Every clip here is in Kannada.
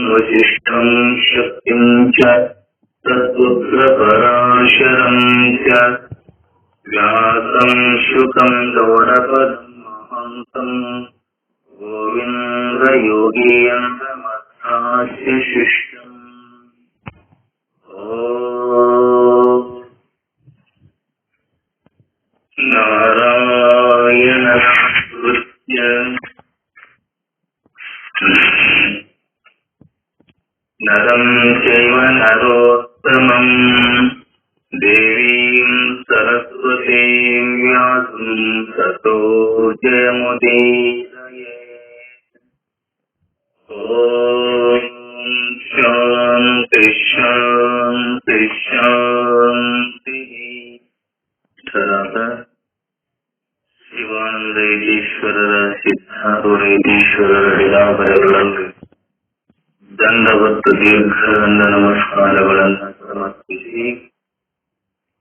ವಸಿಷ್ಠಂ ಶಕ್ತಿಂ ಚ ತತ್ಪುತ್ರ ಪರಾಶರಂ ಚ ವ್ಯಾಸಂ ಶುಕಂ ಗೌಡಪದಂ ಮಹಾಂತಂ ಗೋವಿಂದ ಯೋಗೀಂದ್ರಮಧ್ಯಾಸ್ಯ ಶಿಷ್ಟಂ. ಓಂ ನಾರಾಯಣ ಕೃತ್ಯ ನರಂ ಚೈವ ನರೋತ್ತಮಂ ದೇವೀಂ ಸರಸ್ವತೀಂ ವ್ಯಾಸಂ ತತೋ ಜಯಮುದೀರಯೇ. ಓಂ ಶಾಂತಿ ಶಾಂತಿ ಶಾಂತಿ. ಶಿವಾನಂದ ಯತೀಶ್ವರರ ಸಿದ್ಧಾರೂಢೇಶ್ವರರ ಲೀಲಾಭಯಗಳಲ್ಲಿ ದಂಡವತ್ತು ದೀರ್ಘದಂಡ ನಮಸ್ಕಾರಗಳನ್ನು ಸಮರ್ಪಿಸಿ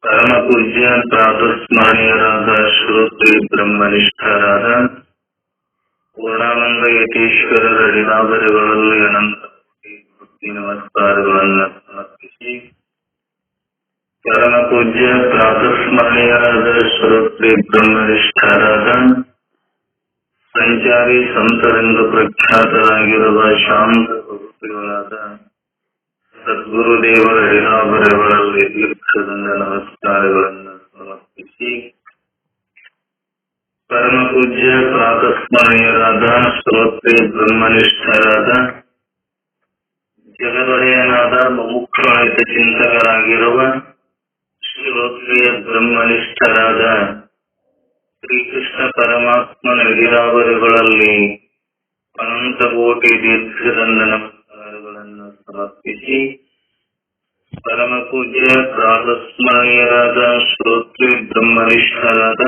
ಪರಮ ಪೂಜ್ಯ ಪ್ರಾತಸ್ಮರಣೀಯರಾದ ಶ್ರೋತ್ರಿ ಬ್ರಹ್ಮನಿಷ್ಠರಾದ ಪೂರ್ಣಾನಂದ ಯತೀಶ್ವರರ ಲೀಲಾಭಯಗಳಲ್ಲಿ ಅನಂತ ಭಕ್ತಿ ನಮಸ್ಕಾರಗಳನ್ನು ಸಮರ್ಪಿಸಿ ಪರಮ ಪೂಜ್ಯ ಪ್ರಾತಸ್ಮರಣೀಯರಾದ ಶ್ರೋತ್ರಿ ಬ್ರಹ್ಮನಿಷ್ಠರಾದ ಸಂಚಾರಿ ಸಂತರೆಂದು ಪ್ರಖ್ಯಾತರಾಗಿರುವ ಶಾಂತ ಭಕ್ತಿಗಳಾದ ಸದ್ಗುರುದೇವರ ಲೀಲಾಭಯಗಳಲ್ಲಿ ದೀರ್ಘದಂಡ ನಮಸ್ಕಾರಗಳನ್ನು ಸಮರ್ಪಿಸಿ ಪರಮ ಪೂಜ್ಯ ಪ್ರಾತಸ್ಮರಣೀಯರಾದ ಶ್ರೋತ್ರಿ ಬ್ರಹ್ಮನಿಷ್ಠರಾದ ಜಗದೊಡೆಯನಾದ ಮುಖ್ಯವಾದ ಚಿಂತಕರಾಗಿರುವ ಶ್ರೋತ್ರಿಯ ಬ್ರಹ್ಮನಿಷ್ಠರಾದ ಶ್ರೀಕೃಷ್ಣ ಪರಮಾತ್ಮನ ಲೀಲಾಭಯಗಳಲ್ಲಿ ಅನಂತ ಕೋಟಿ ದೀರ್ಘದಂಡ ನಮಸ್ಕಾರಗಳನ್ನು ಸಮರ್ಪಿಸಿ ಪರಮ ಪೂಜ್ಯ ಪ್ರಾತಸ್ಮರಣೀಯರಾದ ಶ್ರೋತ್ರಿ ಬ್ರಹ್ಮನಿಷ್ಠರಾದ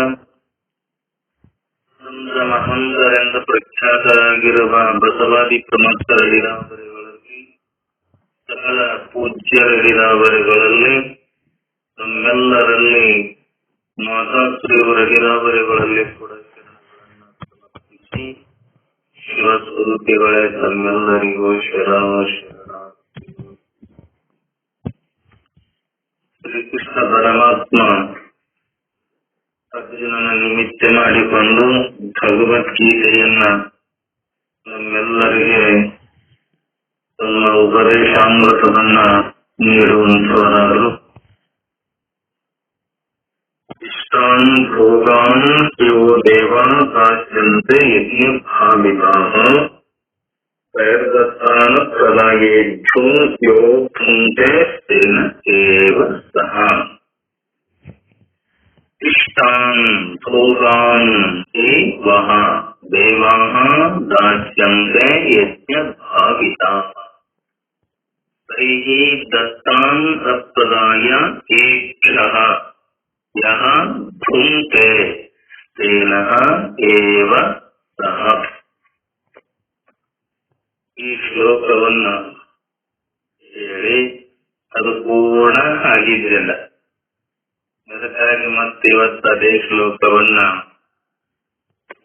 ಮಹಂತರೆಂದು ಪ್ರಖ್ಯಾತರಾಗಿರುವ ಬಸವಾದಿ ಪ್ರಮುಖರ ಲೀಲಾಭಯಗಳಲ್ಲಿ ಸಕಲ ಪೂಜ್ಯರ ಲೀಲಾಭಯಗಳಲ್ಲಿ ನಮ್ಮೆಲ್ಲರಲ್ಲಿ ಮಾತಾಶ್ರೀಯವರ ಲೀಲಾಭಯಗಳಲ್ಲಿ ಕೂಡ ಸಮರ್ಪಿಸಿ ಶಿವಸ್ವರೂಪಿಗಳೇ ತಮ್ಮೆಲ್ಲರಿಗೂ ಶರಣ ಶರಣ. ಶ್ರೀಕೃಷ್ಣ ಪರಮಾತ್ಮ ಅರ್ಜುನನ ನಿಮಿತ್ತ ಮಾಡಿಕೊಂಡು ಭಗವದ್ಗೀತೆಯನ್ನ ನಮ್ಮೆಲ್ಲರಿಗೆ ತಮ್ಮ ಉಪದೇಶಾಮೃತವನ್ನ ನೀಡುವಂತವರಾದರು. ಇಷ್ಟಾನ್ ಭೋಗಾನ್ ಯೋ ದೇವಾನ್ ದಾಸ್ಯಂತೆ ಯಜ್ಞ ಭಾವಿತಾಃ ಪ್ರಯರ್ದತ್ತಾನ ಪ್ರದಾಯೇಭ್ಯೋ ಯೋ ಭುಂಕ್ತೆ ತೇನ ಏವ ಸಃ. ಇಷ್ಟಾನ್ ಭೋಗಾನ್ ವಹ ದೇವಾಃ ದಾಸ್ಯಂತೆ ಯಜ್ಞ ಭಾವಿತಾಃ ತೈಃ ದತ್ತಾನ್ ಅಪ್ರದಾಯ ಏಭ್ಯಃ ಯಃ ಭುಂಕ್ತೆ ತೇನ ಏವ ಸಃ. ಈ ಶ್ಲೋಕವನ್ನ ಹೇಳಿ ಅದು ಪೂರ್ಣ ಆಗಿದ್ರಲ್ಲ, ಅದಕ್ಕಾಗಿ ಮತ್ತೆ ಇವತ್ತು ಅದೇ ಶ್ಲೋಕವನ್ನ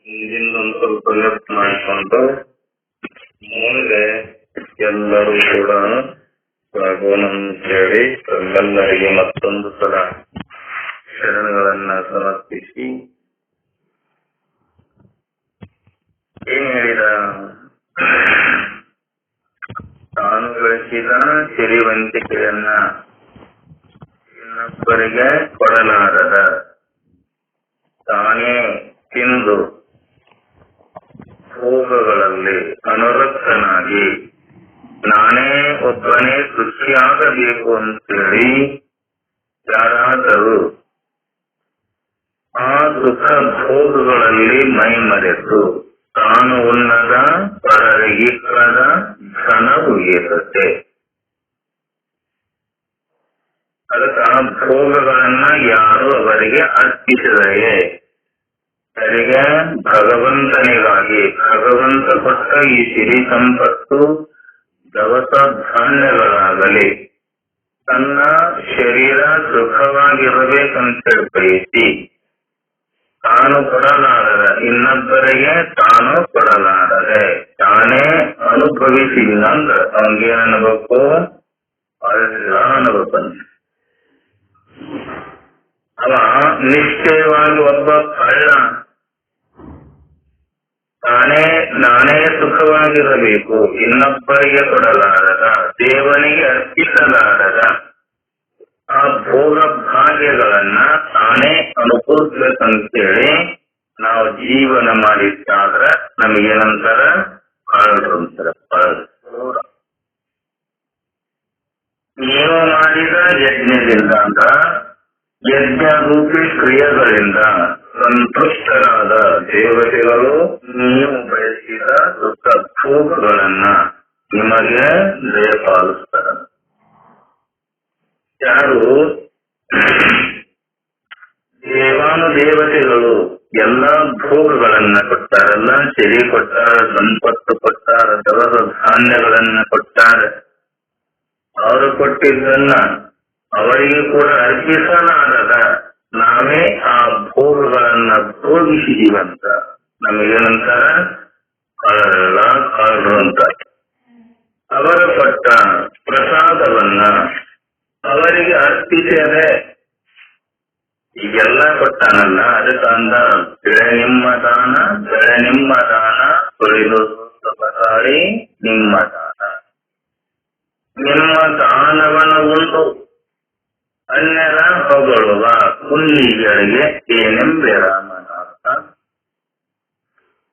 ಹಿಂದಿಂದ ಒಂದು ಸ್ವಲ್ಪ ಲೆಫ್ಟ್ ಮಾಡಿಕೊಂಡು ಮುಂದೆ ಎಲ್ಲರೂ ಕೂಡ ಸಾಗೋಣ ಅಂತ ಹೇಳಿ ತಮ್ಮೆಲ್ಲರಿಗೆ ಮತ್ತೊಂದು ಸಲ ಶರಣಗಳನ್ನ ಸಮರ್ಪಿಸಿ ಏನ್ ಹೇಳಿದ, ತಾನು ಗಳಿಸಿದ ಸಿರಿವಂತಿಕೆಯನ್ನ ಇನ್ನೊಬ್ಬರಿಗೆ ಕೊಡಲಾರದ, ತಾನೇ ತಿಂದು ಭೋಗಗಳಲ್ಲಿ ಅನುರಕ್ತನಾಗಿ ನಾನೇ ಒಬ್ಬನೇ ಖುಷಿಯಾಗಬೇಕು ಅಂತೇಳಿ ಯಾರಾದರೂ ಆ ಸುಖ ಭೋಗಗಳಲ್ಲಿ ಮೈ ಮರೆತು ತಾನು ಉನ್ನದ ಪರರಿಗಿಕ್ಕದ ಧನವು ಇರುತ್ತೆ. ಅದಕ್ಕೆ ಆ ಭೋಗಗಳನ್ನ ಯಾರು ಅವರಿಗೆ ಅರ್ಪಿಸಿದರೆ ಅವರಿಗೆ ಭಗವಂತನಿಗಾಗಿ ಭಗವಂತ ಕೊಟ್ಟ ಈ ಸಿರಿ ಸಂಪತ್ತು ದವಸ ಧಾನ್ಯಗಳಾಗಲಿ ತನ್ನ ಶರೀರ ಸುಖವಾಗಿರಬೇಕಂತ ಬಯಸಿ ತಾನು ಕೊಡಲಾರದೆ, ಇನ್ನೊಬ್ಬರಿಗೆ ತಾನು ಕೊಡಲಾರದೆ, ತಾನೇ ಅನುಭವಿಸಿಲ್ಲ ಅಂದ್ರೆ ಅವನಿಗೇನು ಅನ್ಬೇಕು? ಅಲ್ಲ ಅನ್ಬೇಕಂತ. ಅವ ನಿಶ್ಚಯವಾಗಿ ಒಬ್ಬ ಕಳ್ಳ. ನಾನೇ ಸುಖವಾಗಿರಬೇಕು, ಇನ್ನೊಬ್ಬರಿಗೆ ಕೊಡಲಾರದ, ದೇವನಿಗೆ ಅರ್ಪಿಸಲಾರದ ಆ ಭೋಗ ಭಾಗ್ಯಗಳನ್ನ ತಾನೇ ಅನುಭವಿಸ್ಬೇಕಂತೇಳಿ ನಾವು ಜೀವನ ಮಾಡಿದ್ದಾದ್ರ ನಮಗೇನಂತಾರ? ಕಳ್ಳರು ಅಂತಾರ. ಕಳ್ಳರು ನೀವು ಮಾಡಿದ ಯಜ್ಞದಿಂದ ಅಂದ್ರ ಯಜ್ಞ ರೂಪಿ ಕ್ರಿಯೆಗಳಿಂದ ಸಂತುಷ್ಟರಾದ ದೇವತೆಗಳು ನೀವು ಬಯಸಿದ ಸುಖ ಭೋಗಗಳನ್ನ ನಿಮಗೆ ದಯಪಾಲಿಸ್ತಾರ. ಯಾರು ದೇವಾನುದೇವತೆಗಳು ಎಲ್ಲ ಭೋಗಗಳನ್ನ ಕೊಟ್ಟಾರಲ್ಲ, ಸಿರಿ ಕೊಟ್ಟಾರ, ಸಂಪತ್ತು ಕೊಟ್ಟಾರ, ದವಸ ಧಾನ್ಯಗಳನ್ನ ಕೊಟ್ಟಾರ, ಅವರು ಕೊಟ್ಟಿದ್ದನ್ನ ಅವರಿಗೆ ಕೂಡ ಅರ್ಪಿಸಲಾರದ ನಾವೇ ಆ ಭೋಗಗಳನ್ನ ಭೋಗಿಸಿದೀವಂತ ನಮಗೇನಂತಾರ? ಕಳ್ಳರಲ್ಲ, ಕಳ್ಳರು ಅಂತ. ಅವರ ಕೊಟ್ಟ ಪ್ರಸಾದವನ್ನ ಅವರಿಗೆ ಅರ್ಪಿಸದೆ ಈಗೆಲ್ಲ ಕೊಟ್ಟಾನಲ್ಲ, ಅದಕ್ಕಂದ ಬೆಳೆ ನಿಮ್ಮ ದಾನ, ಬೆಳೆ ನಿಮ್ಮ ದಾನ, ತೊಳೆದು ಪಸಾರಿ ನಿಮ್ಮ ದಾನ. ನಿಮ್ಮ ದಾನವನ್ನು ಉಂಟು ಅನ್ಯರ ಹೊಗಳುವ ಹುಲ್ಲಿಗಳಿಗೆ ಏನೆಂಬೆ ರಾಮನಾಥ.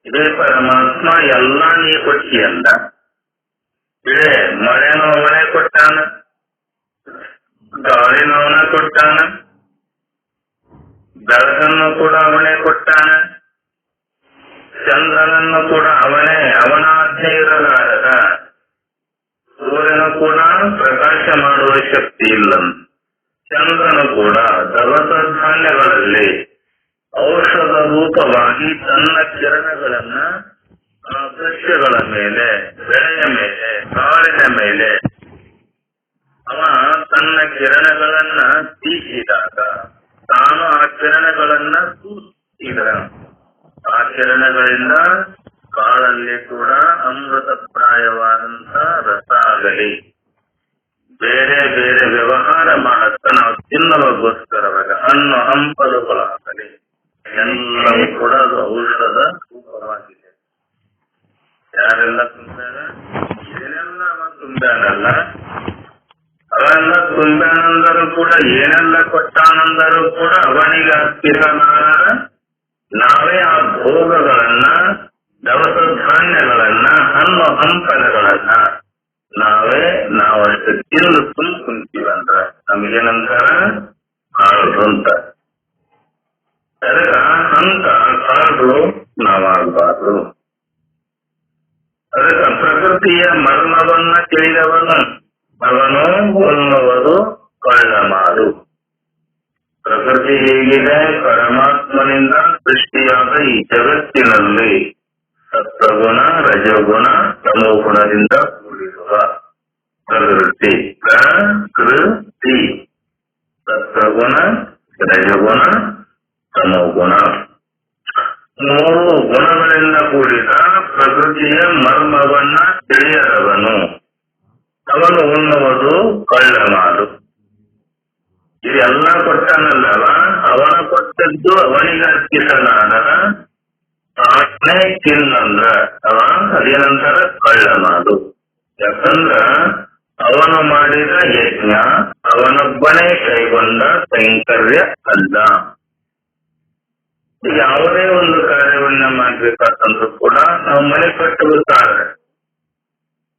ಇದೇ ಪರಮಾತ್ಮ ಎಲ್ಲ ನೀ ಕೊಟ್ಟಿಯಲ್ಲ. ಇದೇ ಮಳೆನೂ ಅವನೇ ಕೊಟ್ಟಾನ, ಗಾಳಿನೂ ಅವನ ಕೊಟ್ಟಾನ, ಬೆಳಕನ್ನು ಕೂಡ ಅವನೇ ಕೊಟ್ಟಾನ, ಚಂದ್ರನನ್ನು ಕೂಡ ಅವನೇ, ಅವನ ಆಜ್ಞೆ ಇರಲಾರದ. ಸೂರ್ಯನು ಕೂಡ ಪ್ರಕಾಶ ಮಾಡುವ ಶಕ್ತಿ ಇಲ್ಲ. ಚಂದ್ರನು ಕೂಡ ದವಸ ಧಾನ್ಯಗಳಲ್ಲಿ ಔಷಧ ರೂಪವಾಗಿ ತನ್ನ ಕಿರಣಗಳನ್ನ ಆ ಸಸ್ಯಗಳ ಮೇಲೆ, ಬೆಳೆಯ ಮೇಲೆ, ಕಾಳಿನ ಮೇಲೆ ಅವ ತನ್ನ ಕಿರಣಗಳನ್ನ ತೀಸಿದಾಗ ತಾನು ಆ ಕಿರಣಗಳನ್ನ ಸೂಚಿಸಿದ. ಆ ಕಿರಣಗಳಿಂದ ಕಾಳಲ್ಲಿ ಕೂಡ ಅಮೃತಪ್ರಾಯವಾದಂತ ರಸ ಆಗಲಿ, ಬೇರೆ ಬೇರೆ ವ್ಯವಹಾರ ಮಾಡತ್ತ ನಾವು ತಿನ್ನೋಗೋಸ್ಕರವಾಗ ಹಣ್ಣು ಹಂಪಲುಗಳಾಗಲಿ, ಎಲ್ಲವೂ ಕೂಡ ಅದು ಔಷಧ ರೂಪವಾಗಿದೆ. ಯಾರೆಲ್ಲ ತುಂಬ್ಯಾರ? ಏನೆಲ್ಲ ತುಂಬ್ಯಾನಲ್ಲ, ಅವೆಲ್ಲ ತುಂಬ್ಯಾನಂದರು ಕೂಡ ಏನೆಲ್ಲ ಕೊಟ್ಟಾನಂದರು ಕೂಡ ಅವನಿಗೆ ಅರ್ಪಿಸಲಾರ. ನಾವೇ ಆ ಭೋಗಗಳನ್ನ, ದವಸ ಧಾನ್ಯಗಳನ್ನ, ಹಣ್ಣು ಹಂಪಲುಗಳನ್ನ ನಾವಷ್ಟು ತಿಂದು ಕುಂತೀವಂದ್ರ ನಮಗೇನಂತಾರ? ಕಾಳರು ಅಂತ. ಅದರ ಅಂತ ಕಾಳರು ನಾವಾಗಬಾರ್ದು. ಅದಕ್ಕೆ ಪ್ರಕೃತಿಯ ಮರ್ಮವನ್ನ ತಿಳಿದವನು ಅವನು ಉಣ್ಣುವುದು ಕಳ್ಳ ಮಾಡು. ಪ್ರಕೃತಿ ಹೇಗಿದೆ? ಪರಮಾತ್ಮನಿಂದ ಸೃಷ್ಟಿಯಾದ ಈ ಜಗತ್ತಿನಲ್ಲಿ ಸತ್ವಗುಣ, ರಜಗುಣ, ತಮೋಗುಣದಿಂದ ಕೂಡಿರುವ ಪ್ರಕೃತಿ. ಪ್ರಕೃತಿ ಸತ್ವಗುಣ, ರಜಗುಣ, ತಮೋಗುಣ, ಮೂರು ಗುಣಗಳಿಂದ ಕೂಡಿದ ಪ್ರಕೃತಿಯ ಮರ್ಮವನ್ನ ತಿಳಿಯದವನು ಅವನು ಉಣ್ಣುವುದು ಕಳ್ಳ ಮಾಡು. ಇದೆಲ್ಲ ಕೊಟ್ಟಾನಲ್ಲವ, ಅವನ ಕೊಟ್ಟದ್ದು ಅವನಿಗೆ ಅರ್ಪಿಸಲಾದ. ತಾನೇ ತಿನ್ನಂದ್ರ ಅವ ಅದೇನಂತಾರ? ಕಳ್ಳ ಮಾಡು. ಯಾಕಂದ್ರ ಅವನು ಮಾಡಿದ ಯಜ್ಞ ಅವನೊಬ್ಬನೇ ಕೈಗೊಂಡ ಕೈಂಕರ್ಯ ಅಲ್ಲ. ಯಾವುದೇ ಒಂದು ಕಾರ್ಯವನ್ನ ಮಾಡ್ಬೇಕಾತಂದ್ರೂ ಕೂಡ ನಾವು ಮನೆ ಕಟ್ಟುತ್ತಾರೆ.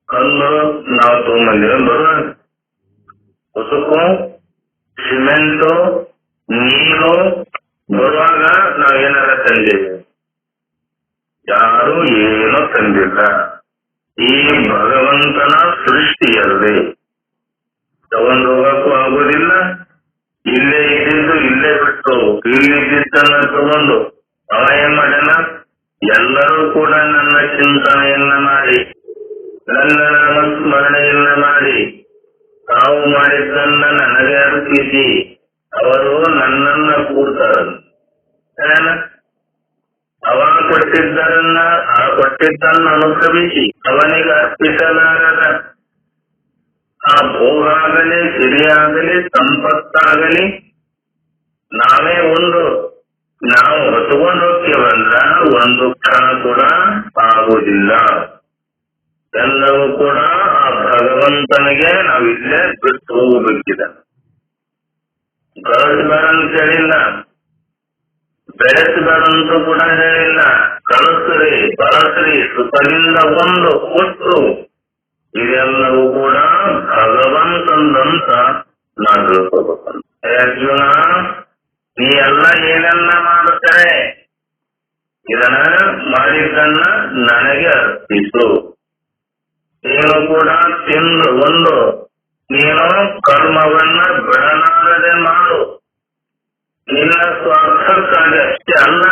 ಕಲ್ಲು ನಾವು ತಗೊಂಬಂದಿರೋ ಬರುವ, ಉಸುಕು, ಸಿಮೆಂಟು, ನೀರು ಬರುವಾಗ ನಾವೇನಾರ ತಂದೇವೆ? ಯಾರು ಏನೋ ತಂದಿಲ್ಲ. ಈ ಭಗವಂತನ ಸೃಷ್ಟಿಯಲ್ಲಿ ತಗೊಂಡು ಹೋಗಕ್ಕೂ ಆಗೋದಿಲ್ಲ. ಇಲ್ಲೇ ಇದ್ದಿದ್ದು ಇಲ್ಲೇ ಬಿಟ್ಟು ಇಲ್ಲಿದ್ದನ್ನ ತಗೊಂಡು ಅವ ಏನ್ ಮಾಡ್ಯಾನ? ಎಲ್ಲರೂ ಕೂಡ ನನ್ನ ಚಿಂತನೆಯನ್ನ ಮಾಡಿ, ನನ್ನ ನಾಮಸ್ಮರಣೆಯನ್ನ ಮಾಡಿ, ತಾವು ಮಾಡಿದ್ದನ್ನ ನನಗೆ ಅರ್ಪಿಸಿ ಅವರು ನನ್ನನ್ನ ಕೂಡ್ತಾರ. ಅವ ಕೊಟ್ಟಿದ್ದನ್ನು ಅನುಭವಿಸಿ ಅವನಿಗೆ ಅರ್ಪಿಸಲಾರದ ಆ ಭೋಗಾಗಲಿ, ಸಿರಿಯಾಗಲಿ, ಸಂಪತ್ತಾಗಲಿ ನಾವೇ ನಾವು ಹೊತ್ಕೊಂಡು ಹೋಗ್ತೀವಂದ್ರ ಒಂದು ಕ್ಷಣ ಕೂಡ ಆಗುವುದಿಲ್ಲ. ಎಲ್ಲವೂ ಕೂಡ ಆ ಭಗವಂತನಿಗೆ ನಾವಿಲ್ಲೇ ಬಿಟ್ಟು ಹೋಗಬೇಕಿದೆ. ಗಳಿಸಬೇಡ ಅಂತ ಹೇಳಿಲ್ಲ, ಬೆಳೆಸಬೇಡ ಅಂತೂ ಕೂಡ ಹೇಳಿಲ್ಲ. ಕಳಿಸ್ರಿ, ಬಳಸ್ರಿ, ಸುಖದಿಂದ ಒಂದು ಕೊಟ್ಟು ಇದೆಲ್ಲವೂ ಕೂಡ ಭಗವಂತಂದಂತ ನಾವು ತಿಳ್ಕೋಬೇಕಂತ. ಅರ್ಜುನ, ನೀ ಎಲ್ಲ ಏನೆಲ್ಲ ಮಾಡುತ್ತಾರೆ ಇದನ್ನ ಮಾಡಿದ್ದನ್ನ ನನಗೆ ಅರ್ಪಿಸು. ನೀನು ಕೂಡ ತಿಂದು ನೀನು ಕರ್ಮವನ್ನ ಬಿಡಲಾರದೆ ಮಾಡು. ನಿನ್ನ ಸ್ವಾರ್ಥಕ್ಕಾಗಿ ಅಷ್ಟೇ ಅಲ್ಲ,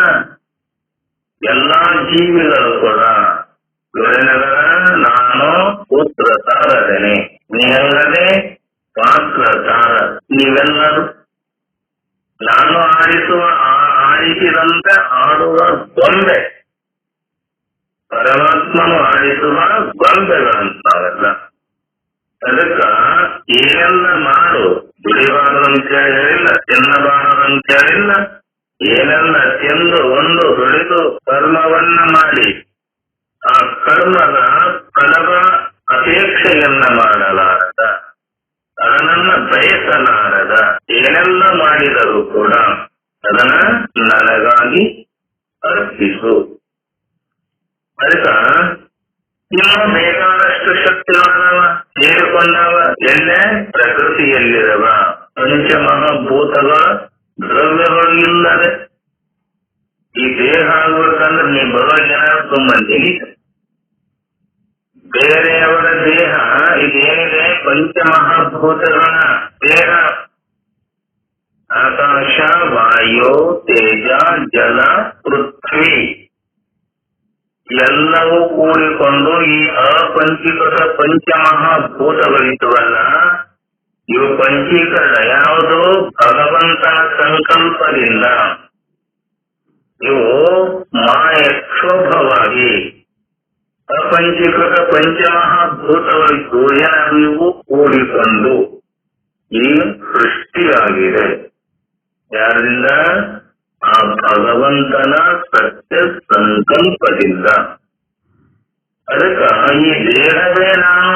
ಎಲ್ಲಾ ಜೀವಿಗಳು ಕೂಡ ನಾನು ಪುತ್ರ ತಾರದೇನೆ, ನೀಲ್ಲದೆ ಪಾತ್ರ ತಾರ. ನೀವೆಲ್ಲರೂ ನಾನು ಆಡಿಸಿದಂತೆ ಆಡುವ ಗೊಂಬೆ, ಪರಮಾತ್ಮನು ಆಡಿಸುವ ಗೊಂಬೆಗಳಂತಾವೆಲ್ಲ. ಅದಕ್ಕ ಏನೆಲ್ಲ ಮಾಡು, ದುಡಿಬಾರದಂತ ಹೇಳಿಲ್ಲ, ತಿನ್ನಬಾರದಂತ ಹೇಳಿಲ್ಲ. ಏನೆಲ್ಲ ತಿಂದು ದುಡಿದು ಕರ್ಮವನ್ನ ಮಾಡಿ ಆ ಕರ್ಮದ ಫಲದ ಅಪೇಕ್ಷೆಯನ್ನ ಮಾಡಲಾರದ, ಅದನ್ನ ಬಯಸಲಾರದ, ಏನೆಲ್ಲ ಮಾಡಿದರೂ ಕೂಡ ಅದನ್ನ ನನಗಾಗಿ ಅರ್ಪಿಸು. ಅದಕ್ಕ ಇನ್ನು ಬೇಕಾದಷ್ಟು ಶಕ್ತಿಗಳವ ಸೇರಿಕೊಂಡವ, ಎಲ್ಲೇ ಪ್ರಕೃತಿಯಲ್ಲಿರವ ಪಂಚಮಹಾಭೂತಗಳ ದ್ರವ್ಯಗಳು ಇಲ್ಲದೆ ಈ ದೇಹ ಆಗ್ಬೇಕಂದ್ರೆ ನೀ ಬರೋ ಜನ ತುಂಬ ನಿಗಿತ. ಬೇರೆಯವರ ದೇಹ ಇದೇನಿದೆ ಪಂಚಮಹಾಭೂತಗಳ ದೇಹ, ಆಕಾಶ, ವಾಯು, ತೇಜ, ಜಲ, ಪೃಥ್ವಿ ಎಲ್ಲವೂ ಕೂಡಿಕೊಂಡು ಈ ಅಪಂಚೀಕೃತ ಪಂಚಮಹಾಭೂತಗಳಿದ್ವಲ್ಲ, ಇವು ಪಂಚೀಕರಣ ಯಾವುದು? ಭಗವಂತನ ಸಂಕಲ್ಪದಿಂದ. ಇವು ಮಾಯಕ್ಷೋಭವಾಗಿ ಅಪಂಚೀಕೃತ ಪಂಚಮಹಾಭೂತಗಳಿದ್ದು ಇವು ಕೂಡಿಕೊಂಡು ಈ ಸೃಷ್ಟಿಯಾಗಿದೆ. ಯಾರಿಂದ? ಆ ಭಗವಂತನ ಸತ್ಯ ಸಂಕಲ್ಪದಿಂದ. ಅದಕ್ಕ ಈ ದೇಹವೇ ನಾನು,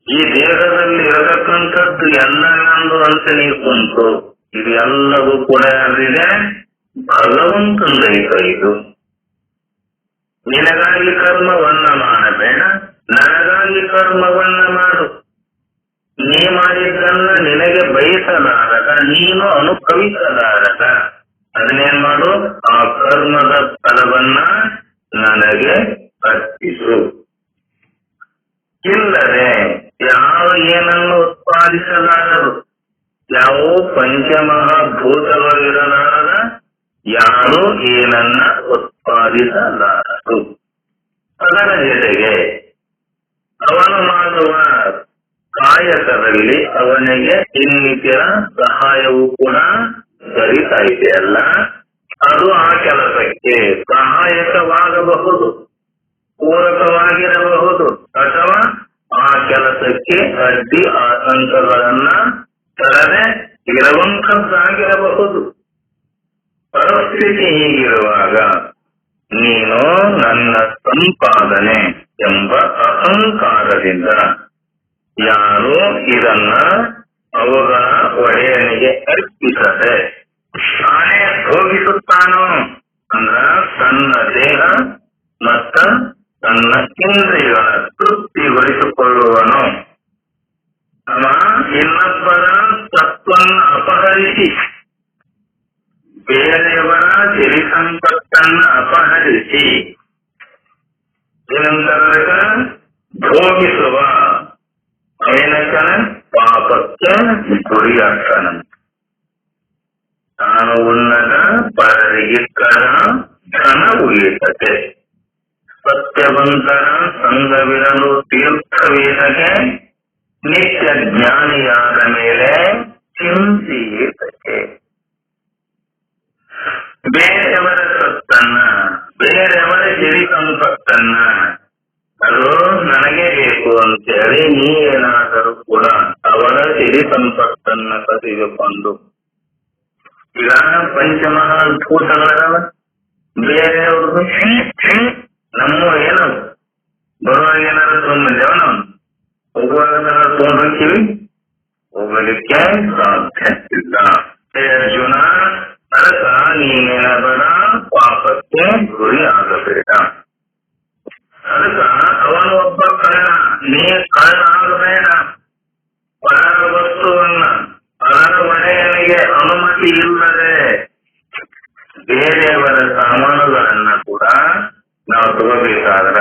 ಈ ದೇಹದಲ್ಲಿ ಇರತಕ್ಕಂಥದ್ದು ಎಲ್ಲ ನಂದು ಅಂತ ನೀವು ಕುಂತು, ಇದು ಎಲ್ಲವೂ ಕೂಡ ಯಾರಿದೆ? ಭಗವಂತನ ದೇಹ ಇದು. ನಿನಗಾಗಿ ಕರ್ಮವನ್ನ ಮಾಡಬೇಡ, ನನಗಾಗಿ ಕರ್ಮವನ್ನ ಮಾಡು. ನೀ ಮಾಡಿದ್ದನ್ನ ನಿನಗೆ ಬಯಸಲಾರದ, ನೀನು ಅನುಭವಿಸಲಾರದ, ಅದನ್ನೇನ್ ಮಾಡು? ಆ ಕರ್ಮದ ಫಲವನ್ನ ನನಗೆ ಅರ್ಪಿಸು. ಇಲ್ಲದೆ ಯಾವ ಏನನ್ನು ಉತ್ಪಾದಿಸಲಾರರು, ಯಾವ ಪಂಚಮಹಾಭೂತಗಳಿರಲಾರದ, ಯಾರು ಏನನ್ನ ಉತ್ಪಾದಿಸಲಾರರು. ಅದರ ಜೊತೆಗೆ ಅವನು ಮಾಡುವ ಕಾಯಕದಲ್ಲಿ ಅವನಿಗೆ ಇನ್ನಿತರ ಸಹಾಯವೂ ಕೂಡ ದೊರೀತಾ ಇದೆಯಲ್ಲ, ಅದು ಆ ಕೆಲಸಕ್ಕೆ ಸಹಾಯಕವಾಗಬಹುದು, ಪೂರಕವಾಗಿರಬಹುದು, ಅಥವಾ ಆ ಕೆಲಸಕ್ಕೆ ಅಡ್ಡಿ ಆತಂಕಗಳನ್ನ ತರದೆ ಇರುವಂತದ್ದಾಗಿರಬಹುದು. ಪರಿಸ್ಥಿತಿ ಹೀಗಿರುವಾಗ ನೀನು ನನ್ನ ಸಂಪಾದನೆ ಎಂಬ ಅಹಂಕಾರದಿಂದ ಯಾರು ಇದನ್ನ ಅವುಗಳ ಒಡೆಯನಿಗೆ ಅರ್ಪಿಸದೆ ತಾನೇ ಭೋಗಿಸುತ್ತಾನೋ ಅಂದ್ರ ತನ್ನ ದೇಹ ಮತ್ತ ತನ್ನ ಇಂದ್ರಿಯಗಳ ತೃಪ್ತಿಗೊಳಿಸಿಕೊಳ್ಳುವನು. ಅವ ಇನ್ನೊಬ್ಬರ ತತ್ವವನ್ನು ಅಪಹರಿಸಿ, ಬೇರೆಯವರ ಸಿರಿ ಸಂಪತ್ತನ್ನ ಅಪಹರಿಸಿ ಏನಂತ ಭೋಗಿಸುವ ಏನಕ್ಕನ ಪಾಪಕ್ಕೆ ಗುರಿಯಾಗ್ತಾನಂತ. ತಾನು ಉನ್ನತ ಪರರಿಗಿಕ್ಕರ ಧನ ಉಳಿಯುತ್ತದೆ. ಸತ್ಯವಂತರ ಸಂಘವಿರಲು ತೀರ್ಥವೇದಕ್ಕೆ ನಿತ್ಯ ಜ್ಞಾನಿಯಾದ ಮೇಲೆ ಚಿಂತೆಯೇತಕ್ಕೆ. ಬೇರೆಯವರ ಸತ್ತನ್ನ ನೀ ಏನಾದರೂ ಕೂಡ ಅವರ ಸಿರಿ ಸಂಪತ್ತನ್ನ ಕಸಿದುಕೊಂಡು, ಈಗ ಪಂಚಮಹಾಭೂತಗಳವ ಬೇರೆಯವ್ರದ್ದು ನಮ್ಮ ಏನು ಬರುವಾಗ ಏನಾದ್ರು ತೊಗೊಂಡ್ಬಂದೇವ ನಾವು, ಹೋಗುವಾಗ ತೊಗೊಂಡಿರ್ತೀವಿ, ಹೋಗಲಿಕ್ಕೆ ಸಾಧ್ಯ ಇಲ್ಲ. ಅರ್ಜುನ, ಅದಕ್ಕ ನೀನೇನಬೇಡ, ಪಾಪಕ್ಕೆ ಗುರಿ ಆಗಬೇಡ. ಅದಕ್ಕ ಅವನು ಒಬ್ಬ ಕಳ್ಳ, ನೀ ಕಳ್ಳ ಆಗಬೇಡ. ಪರರ ವಸ್ತುವನ್ನ ಪರರ ಒಡೆಯನಿಗೆ ಅನುಮತಿ ಇಲ್ಲದೆ ಬೇರೆಯವರ ಸಾಮಾನುಗಳನ್ನ ಕೂಡ ನಾವು ತಗೋಬೇಕಾದ್ರ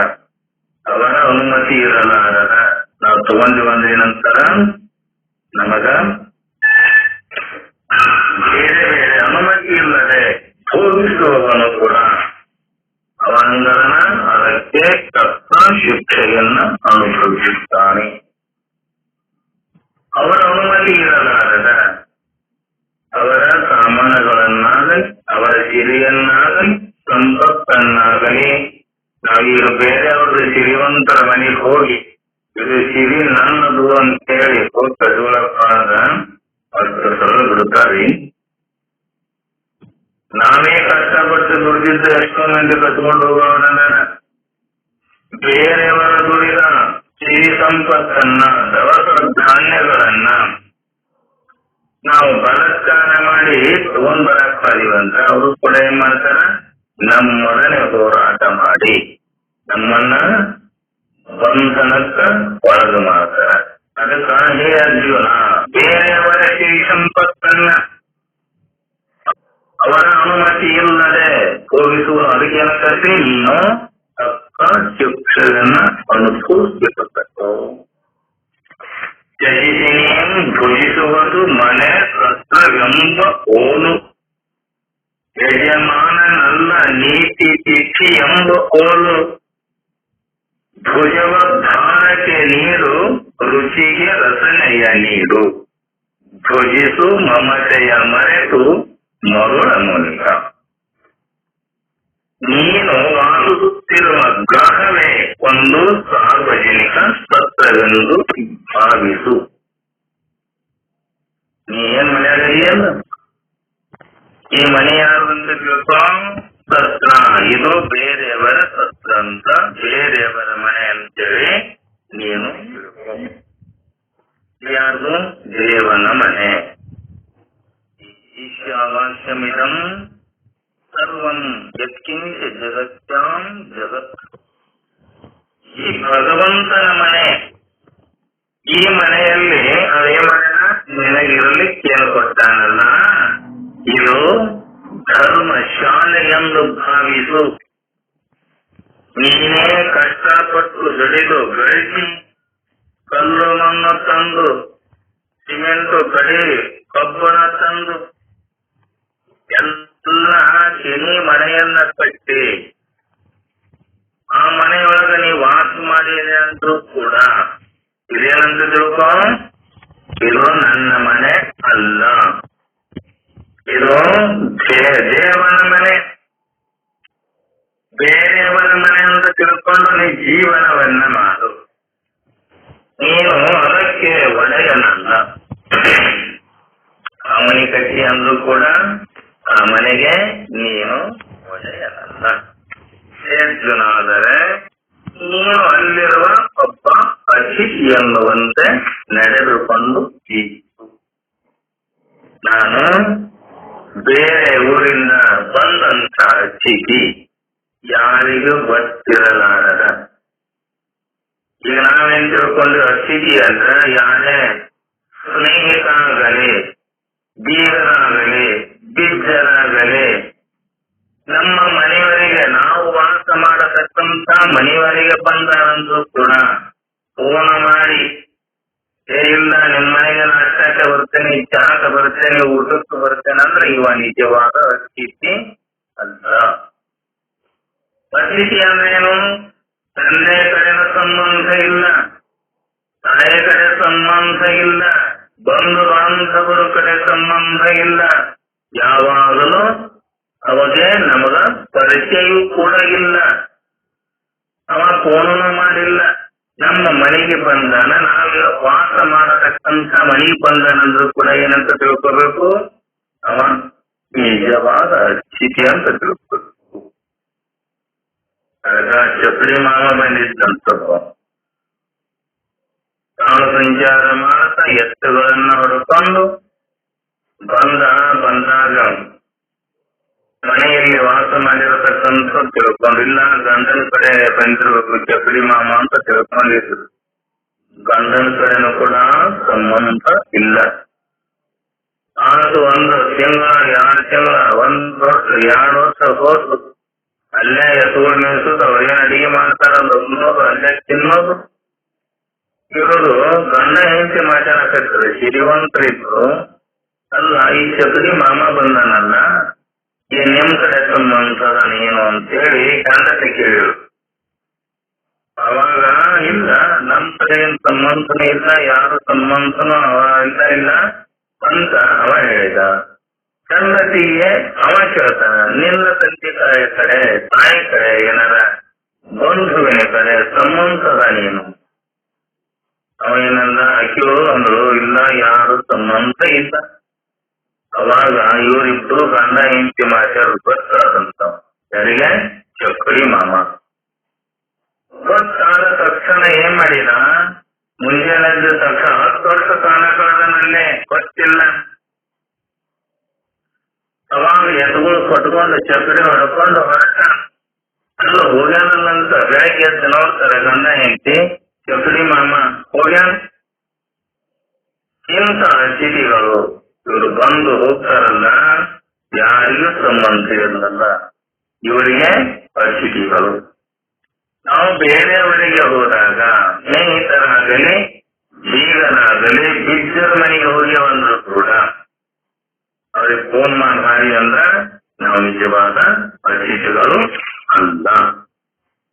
ಅವರ ಅನುಮತಿ ಇರಲಾರದ ನಾವು ತಗೊಂಡು ಬಂದ ನಂತರ ನಮಗ ಬೇರೆ ಬೇರೆ ಅನುಮತಿ ಇಲ್ಲದೆ ಭೋಗಿಸುವವನು ಕೂಡ ಅವಂಗನ ಅದಕ್ಕೆ ತಕ್ಕ ಶಿಕ್ಷೆಯನ್ನ ಅನುಭವಿಸುತ್ತಾನೆ. ಅವರ ಅನುಮತಿ ಇರಲಾರದ ಅವರ ಸಾಮಾನುಗಳನ್ನಾಗಲಿ ಅವರ ಸಿರಿಯನ್ನಾಗಲಿ ಸಂಪತ್ತನ್ನಾಗಲಿ ನಾವೀಗ ಬೇರೆಯವ್ರದ್ದು ಸಿರಿವಂತರ ಮನೆಗೆ ಹೋಗಿ ಇದು ಸಿರಿ ನನ್ನದು ಅಂತೇಳಿ ಹೋಗಿ ಕಟ್ಕೊಳಕ್ಕಾಗ ಅಷ್ಟು ಸಲ ಬಿಡುತ್ತಾರೆ. ನಾವೇ ಕಷ್ಟಪಟ್ಟು ದುಡಿದಿದ್ದು ಎಷ್ಟೋ ಮಂದಿ ಕಟ್ಕೊಂಡು ಹೋಗೋಣ. ಬೇರೆಯವರ ದುಡಿದ ಸಿರಿ ಸಂಪತ್ತನ್ನ ದವಸ ಧಾನ್ಯಗಳನ್ನ ನಾವು ಬಲಾತ್ಕಾರ ಮಾಡಿ ತಗೊಂಡ್ ಬರಕ್ಕಾದಿವಂತ ಅವರು ಕೂಡ ಏನ್ ಮಾಡ್ತಾರ, ನಮ್ಮೊಡನೆ ಹೋರಾಟ ಮಾಡಿ ನಮ್ಮನ್ನ ಬಂಧನಕ್ಕ ಒಳಗು ಮಾಡ್ತಾರ. ಅದಕ್ಕ ಹೇ ಅರ್ಜುನ, ಬೇರೆಯವರ ಸಿರಿ ಸಂಪತ್ತನ್ನ ಅವರ ಅನುಮತಿ ಇಲ್ಲದೆ ಹೋಗಿಸುವ ಅದಕ್ಕೆ ನೀನು ತಕ್ಕ ಶಿಕ್ಷೆಯನ್ನ ಅನುಭವಿಸಬೇಕು. ತ್ಯಜಿಸಿನಿಯನ್ನು ಭುಜಿಸುವುದು ಮನೆ ಸತ್ರವೆಂಬ ಓನು, ಯಜಮಾನನಲ್ಲ ನೀತಿ ತಿಥಿ ಎಂಬ ಓಲು, ಭುಜವ ಭಾರಕ್ಕೆ ನೀಡು ರುಚಿಗೆ ರಸನೆಯ ನೀಡು, ಭುಜಿಸು ಮಮತೆಯ ಮರೆತು ಮರುಳ ಮೂಲಕ. ನೀನು ವಾಸಿಸುತ್ತಿರುವ ಗ್ರಹವೇ ಒಂದು ಸಾರ್ವಜನಿಕ ಸತ್ರವೆಂದು ಭಾವಿಸು. ನೀ ಏನ್ ಮನೆಯಾಗಲ್ಲ, ಈ ಮನೆ ಯಾರು ಅಂತ ತಿಳ್ಕೊ, ಸತ್ರ, ಇದು ಬೇರೆಯವರ ಸತ್ರ ಅಂತ, ಬೇರೆಯವರ ಮನೆ ಅಂತೇಳಿ ನೀನು ತಿಳ್ಕೊ. ಯಾರ್ದು? ದೇವನ ಮನೆ. ಈಶಾವಾಸ್ಯಮಿದಂ ಸರ್ವಂ ಯತ್ಕಿಂಚ ಜಗತ್ಯಾಂ ಜಗತ್. ಈ ಭಗವಂತನ ಮನೆ. ಈ ಮನೆಯಲ್ಲಿ ಅದೇ ಮನೆ ನಿನಗಿರಲಿಕ್ಕೆ ಏನು ಕೊಟ್ಟಾನಲ್ಲ, ಇದು ಧರ್ಮ ಶಾಲೆ ಎಂದು ಭಾವಿಸು. ನೀನೇ ಕಷ್ಟಪಟ್ಟು ದುಡಿದು ಗಳಿಸಿ ಕಲ್ಲು ಮಣ್ಣು ತಂದು ಸಿಮೆಂಟು ಕಡಿ ಕಬ್ಬಣ ತಂದು ಎಲ್ಲ ಹಾಕಿ ನೀ ಮನೆಯನ್ನ ಕಟ್ಟಿ ಆ ಮನೆಯೊಳಗ ನೀ ವಾಸ ಮಾಡಿದೆ ಅಂದ್ರೂ ಕೂಡ ಇದೇನಂತ ತಿಳ್ಕೊ, ಇದು ನನ್ನ ಮನೆ ಅಲ್ಲ, ಇದು ದೇವನ ಮನೆ. ಬೇರೆಯವರ ಮನೆ ಅಂತ ತಿಳ್ಕೊಂಡು ನೀ ಜೀವನವನ್ನ ಮಾಡು. ನೀನು ಅದಕ್ಕೆ ಒಡೆಯನಲ್ಲ. ಆ ಮನೆ ಕಟ್ಟಿ ಅಂದ್ರೂ ಕೂಡ ಆ ಮನೆಗೆ ನೀನು ಒಡೆಯನಲ್ಲ. ಅರ್ಜುನಾದರೆ ನೀನು ಅಲ್ಲಿರುವ ಒಬ್ಬ ಅತಿಥಿ ಎನ್ನುವಂತೆ ನಡೆದುಕೊಂಡು ಇತ್ತು. ನಾನು ಬೇರೆ ಊರಿಂದ ಬಂದಂತ ಅತಿಥಿ, ಯಾರಿಗೂ ಗೊತ್ತಿರಲಾರದ. ಈಗ ನಾವೇನ್ ತಿಳ್ಕೊಂಡು ಅತಿಥಿ ಅಂದ್ರೆ ಯಾರೇ ಸ್ನೇಹಿತ ಆಗಲಿ, ಬೀಗರಾಗಲಿ, ಬಿಜ್ಜರಾಗಲಿ, ನಮ್ಮ ಮನೆಯವರಿಗೆ ನಾವು ವಾಸ ಮಾಡತಕ್ಕಂತ ಮನೆಯವರಿಗೆ ಬಂದಾರಂದ್ರೂ ಕೂಡ ಫೋನ್ ಮಾಡಿ, ಇಲ್ಲ ನಿಮ್ಮ ಮನೆಗೆ ನಾಷ್ಟಕ್ಕೆ ಬರ್ತೇನೆ, ಚಹಾಕ್ಕೆ ಬರ್ತೇನೆ, ಊಟಕ್ಕೆ ಬರ್ತೇನೆ ಅಂದ್ರೆ ಇವ ನಿಜವಾದ ಅತಿಥಿ ಅಲ್ಲ. ಅತಿಥಿ ಅಂದ್ರೇನು? ತಂದೆ ಕಡೆನ ಸಂಬಂಧ ಇಲ್ಲ, ತಾಯಿ ಕಡೆ ಸಂಬಂಧ ಇಲ್ಲ, ಬಂಧು ಬಾಂಧವರ ಕಡೆ ಸಂಬಂಧ ಇಲ್ಲ. ಯಾವಾಗಲೂ ಅವಾಗೆ ನಮಗ ಪರಿಚಯವೂ ಕೂಡ ಇಲ್ಲ. ಅವ ಫೋನೂ ಮಾಡಿಲ್ಲ, ನಮ್ಮ ಮನೆಗೆ ಬಂದಾನ, ನಾವು ವಾಸ ಮಾಡತಕ್ಕಂಥ ಮನೆಗೆ ಬಂದಾನಂದ್ರೂ ಕೂಡ ಏನಂತ ತಿಳ್ಕೋಬೇಕು, ಅವ ನಿಜವಾದ ಅತಿಥಿ ಅಂತ ತಿಳ್ಕೋಬೇಕು. ಆಗ ಚಪ್ಪಲಿ ಮಾವ ಬಂದಿದ್ದಂಥದ್ದು, ತಾನು ಸಂಚಾರ ಮಾಡ್ತಾ ಎತ್ತುಗಳನ್ನ ಹೊಡ್ಕೊಂಡು ಬಂದಾಗ ಮನೆಯಲ್ಲಿ ವಾಸ ಮಾಡಿರತಕ್ಕಂಥ ತಿಳ್ಕೊಂಡಿಲ್ಲ, ಗಂಡನ ಕಡೆ ಬಂದಿರಬೇಕು ಚಪ್ಪಲಿ ಮಾಮ ಅಂತ ತಿಳ್ಕೊಂಡಿದ್ರು. ಗಂಡನ ಕಡೆನೂ ಕೂಡ ಸಂಬಂಧ ಇಲ್ಲ. ಅದು 1 ತಿಂಗಳ 2 ತಿಂಗಳ 1 ವರ್ಷ 2 ವರ್ಷ ಹೋದ್ರು. ಅಲ್ಲೇ ಎತ್ತುಗಳು ಮೇಯಿಸೋದು, ಅವ್ರೇನ್ ಅಡಿಗೆ ಮಾಡ್ತಾರ ಅನ್ನೋದು ಅಲ್ಲೇ ತಿನ್ನೋದು ಇರೋದು. ಗಂಡ ಹೆಂಡತಿ ಮಾತಾಡಕತ್ತಿದ್ರು, ಶ್ರೀಮಂತರಿದ್ರು. ಅಲ್ಲ, ಈ ಚಪ್ಪಲಿ ಮಾಮ ಬಂದನಲ್ಲ, ಈ ನಿಮ್ ಕಡೆ ಸಂಬಂಧದ ನೀನು ಅಂತೇಳಿ ಗಂಡತೆ ಕೇಳಿರು. ಅವಾಗ ಇಲ್ಲ, ನಮ್ ಕಡೆ ಏನ್ ಸಂಬಂಧನೂ ಇಲ್ಲ, ಯಾರು ಸಂಬಂಧನೂ ಇಲ್ಲ ಅಂತ ಅವ ಹೇಳಿದ. ಗಂಡತಿಗೆ ಅವ ಕೇಳ್ತಾನ, ನಿನ್ನ ತಂದೆ ಕಡೆ ತಾಯಿ ಕಡೆ ಏನಾರ ಬಂಧುವಿನ ಕಡೆ ಸಂಬಂಧದ ನೀನು? ಅವ ಏನಂದ, ಅಕ್ಕಿಗಳು ಅಂದ್ರು, ಇಲ್ಲ ಯಾರು ಸಂಬಂಧ ಇಲ್ಲ. ಅವಾಗ ಇವರಿಬ್ರು ಗಂಡ ಹೆಂಡತಿ ಮಾತಾಡೋದು ಗೊತ್ತಾದಂತ ಯಾರಿಗೆ? ಚಕ್ಕಳಿ ಮಾಮ. ಗೊತ್ತಾದ ತಕ್ಷಣ ಏನ್ ಮಾಡಿದ, ಮುಂಜಾನೆ ತಕ್ಷಣ 10 ವರ್ಷ ಕಾಲ ಕಳೆದನಲ್ಲೇ ಗೊತ್ತಿಲ್ಲ. ಅವಾಗ ಎತ್ತುಗಳು ಕೊಟ್ಕೊಂಡು ಚಕ್ಕಡಿ ಹೊಡ್ಕೊಂಡು ಹೊರಟ. ಅಲ್ಲ ಹೋಗ್ಯಾನಲ್ಲಂತ ಬೆಳಗ್ಗೆ ಎದ್ದು ನೋಡ್ತಾರೆ ಗಂಡ ಹೆಂಡತಿ, ಚಕ್ಕಡಿ ಮಾಮ ಹೋಗ್ಯಾನ. ಇಂಥ ಅತಿಥಿಗಳು ಇವರು ಬಂದು ಹೋಗ್ತಾರಲ್ಲ, ಯಾರಿಗೂ ಸಂಬಂಧ ಇರಲ್ಲ, ಇವರಿಗೆ ಅತಿಥಿಗಳು. ನಾವು ಬೇರೆಯವರಿಗೆ ಹೋದಾಗ ಸ್ನೇಹಿತರಾಗಲಿ ಬೀಗರಾಗಲಿ ಬಿದ್ದರ ಮನೆಗೆ ಹೋಗ್ಯವಂದ್ರು ಕೂಡ ಅವ್ರಿಗೆ ಫೋನ್ ಮಾಡಿ ಅಂದ್ರ ನಾವು ನಿಜವಾದ ಅತಿಥಿಗಳು ಅಲ್ಲ.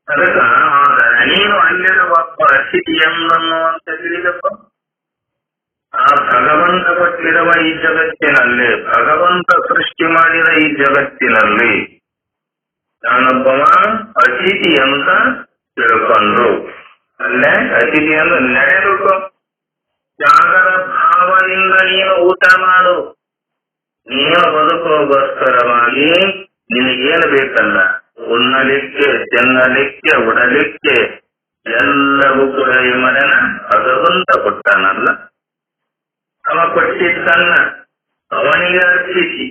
ಅದಕ್ಕ ಆದರೆ ನೀನು ಅಲ್ಲಿರುವ ಒಬ್ಬ ಅತಿಥಿ ಎಂದನ್ನು ಅಂತ ತಿಳಿದಪ್ಪ. ಆ ಭಗವಂತ ಕೊಟ್ಟಿರುವ ಈ ಜಗತ್ತಿನಲ್ಲಿ, ಭಗವಂತ ಸೃಷ್ಟಿ ಮಾಡಿದ ಈ ಜಗತ್ತಿನಲ್ಲಿ ನಾನೊಬ್ಬವ ಅತಿಥಿ ಅಂತ ತಿಳ್ಕೊಂಡ್ರು. ಅಲ್ಲೇ ಅತಿಥಿ ಅಂದ್ರೆ ನಡೆದುಕೋ, ತ್ಯಾಗದ ಭಾವದಿಂದ ನೀನು ಊಟ ಮಾಡು. ನೀನು ಬದುಕೋಗೋಸ್ಕರವಾಗಿ ನಿನಗೇನು ಬೇಕಲ್ಲ, ಉಣ್ಣಲಿಕ್ಕೆ, ತಿನ್ನಲಿಕ್ಕೆ, ಉಡಲಿಕ್ಕೆ ಎಲ್ಲವೂ ಕೂಡ ಈ ಮನೆನ ಭಗವಂತ ಕೊಟ್ಟಾನಲ್ಲ. ಅವ ಕೊಟ್ಟಿದ್ದನ್ನ ಅವನಿಗೆ ಅರ್ಪಿಸಿ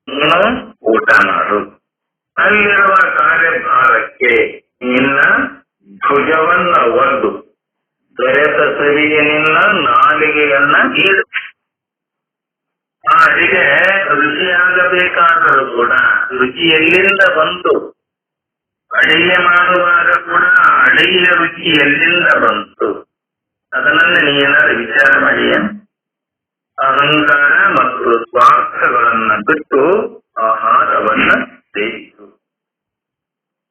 ನೀನು ಊಟ ಮಾಡು. ಅಲ್ಲಿರುವ ಕಾರ್ಯಭಾರಕ್ಕೆ ನಿನ್ನ ಭುಜವನ್ನ ಒದ್ದು ದೊರೆತ ಸರಿಗೆ ನಿನ್ನ ನಾಲಿಗೆಯನ್ನ ನೀಡು. ಆ ಅಡಿಗೆ ರುಚಿಯಾಗಬೇಕಾದರೂ ಕೂಡ ರುಚಿ ಎಲ್ಲಿಂದ ಬಂತು? ಅಡಿಗೆ ಮಾಡುವಾಗ ಕೂಡ ಅಡಿಗೆಯ ರುಚಿ ಎಲ್ಲಿಂದ ಬಂತು? ಅದನ್ನೇ ನೀನಾದ್ರೂ ವಿಚಾರ ಮಾಡಿ. ಅಹಂಕಾರ ಮತ್ತು ಸ್ವಾರ್ಥಗಳನ್ನ ಬಿಟ್ಟು ಆಹಾರವನ್ನ ಸೇರಿಸು.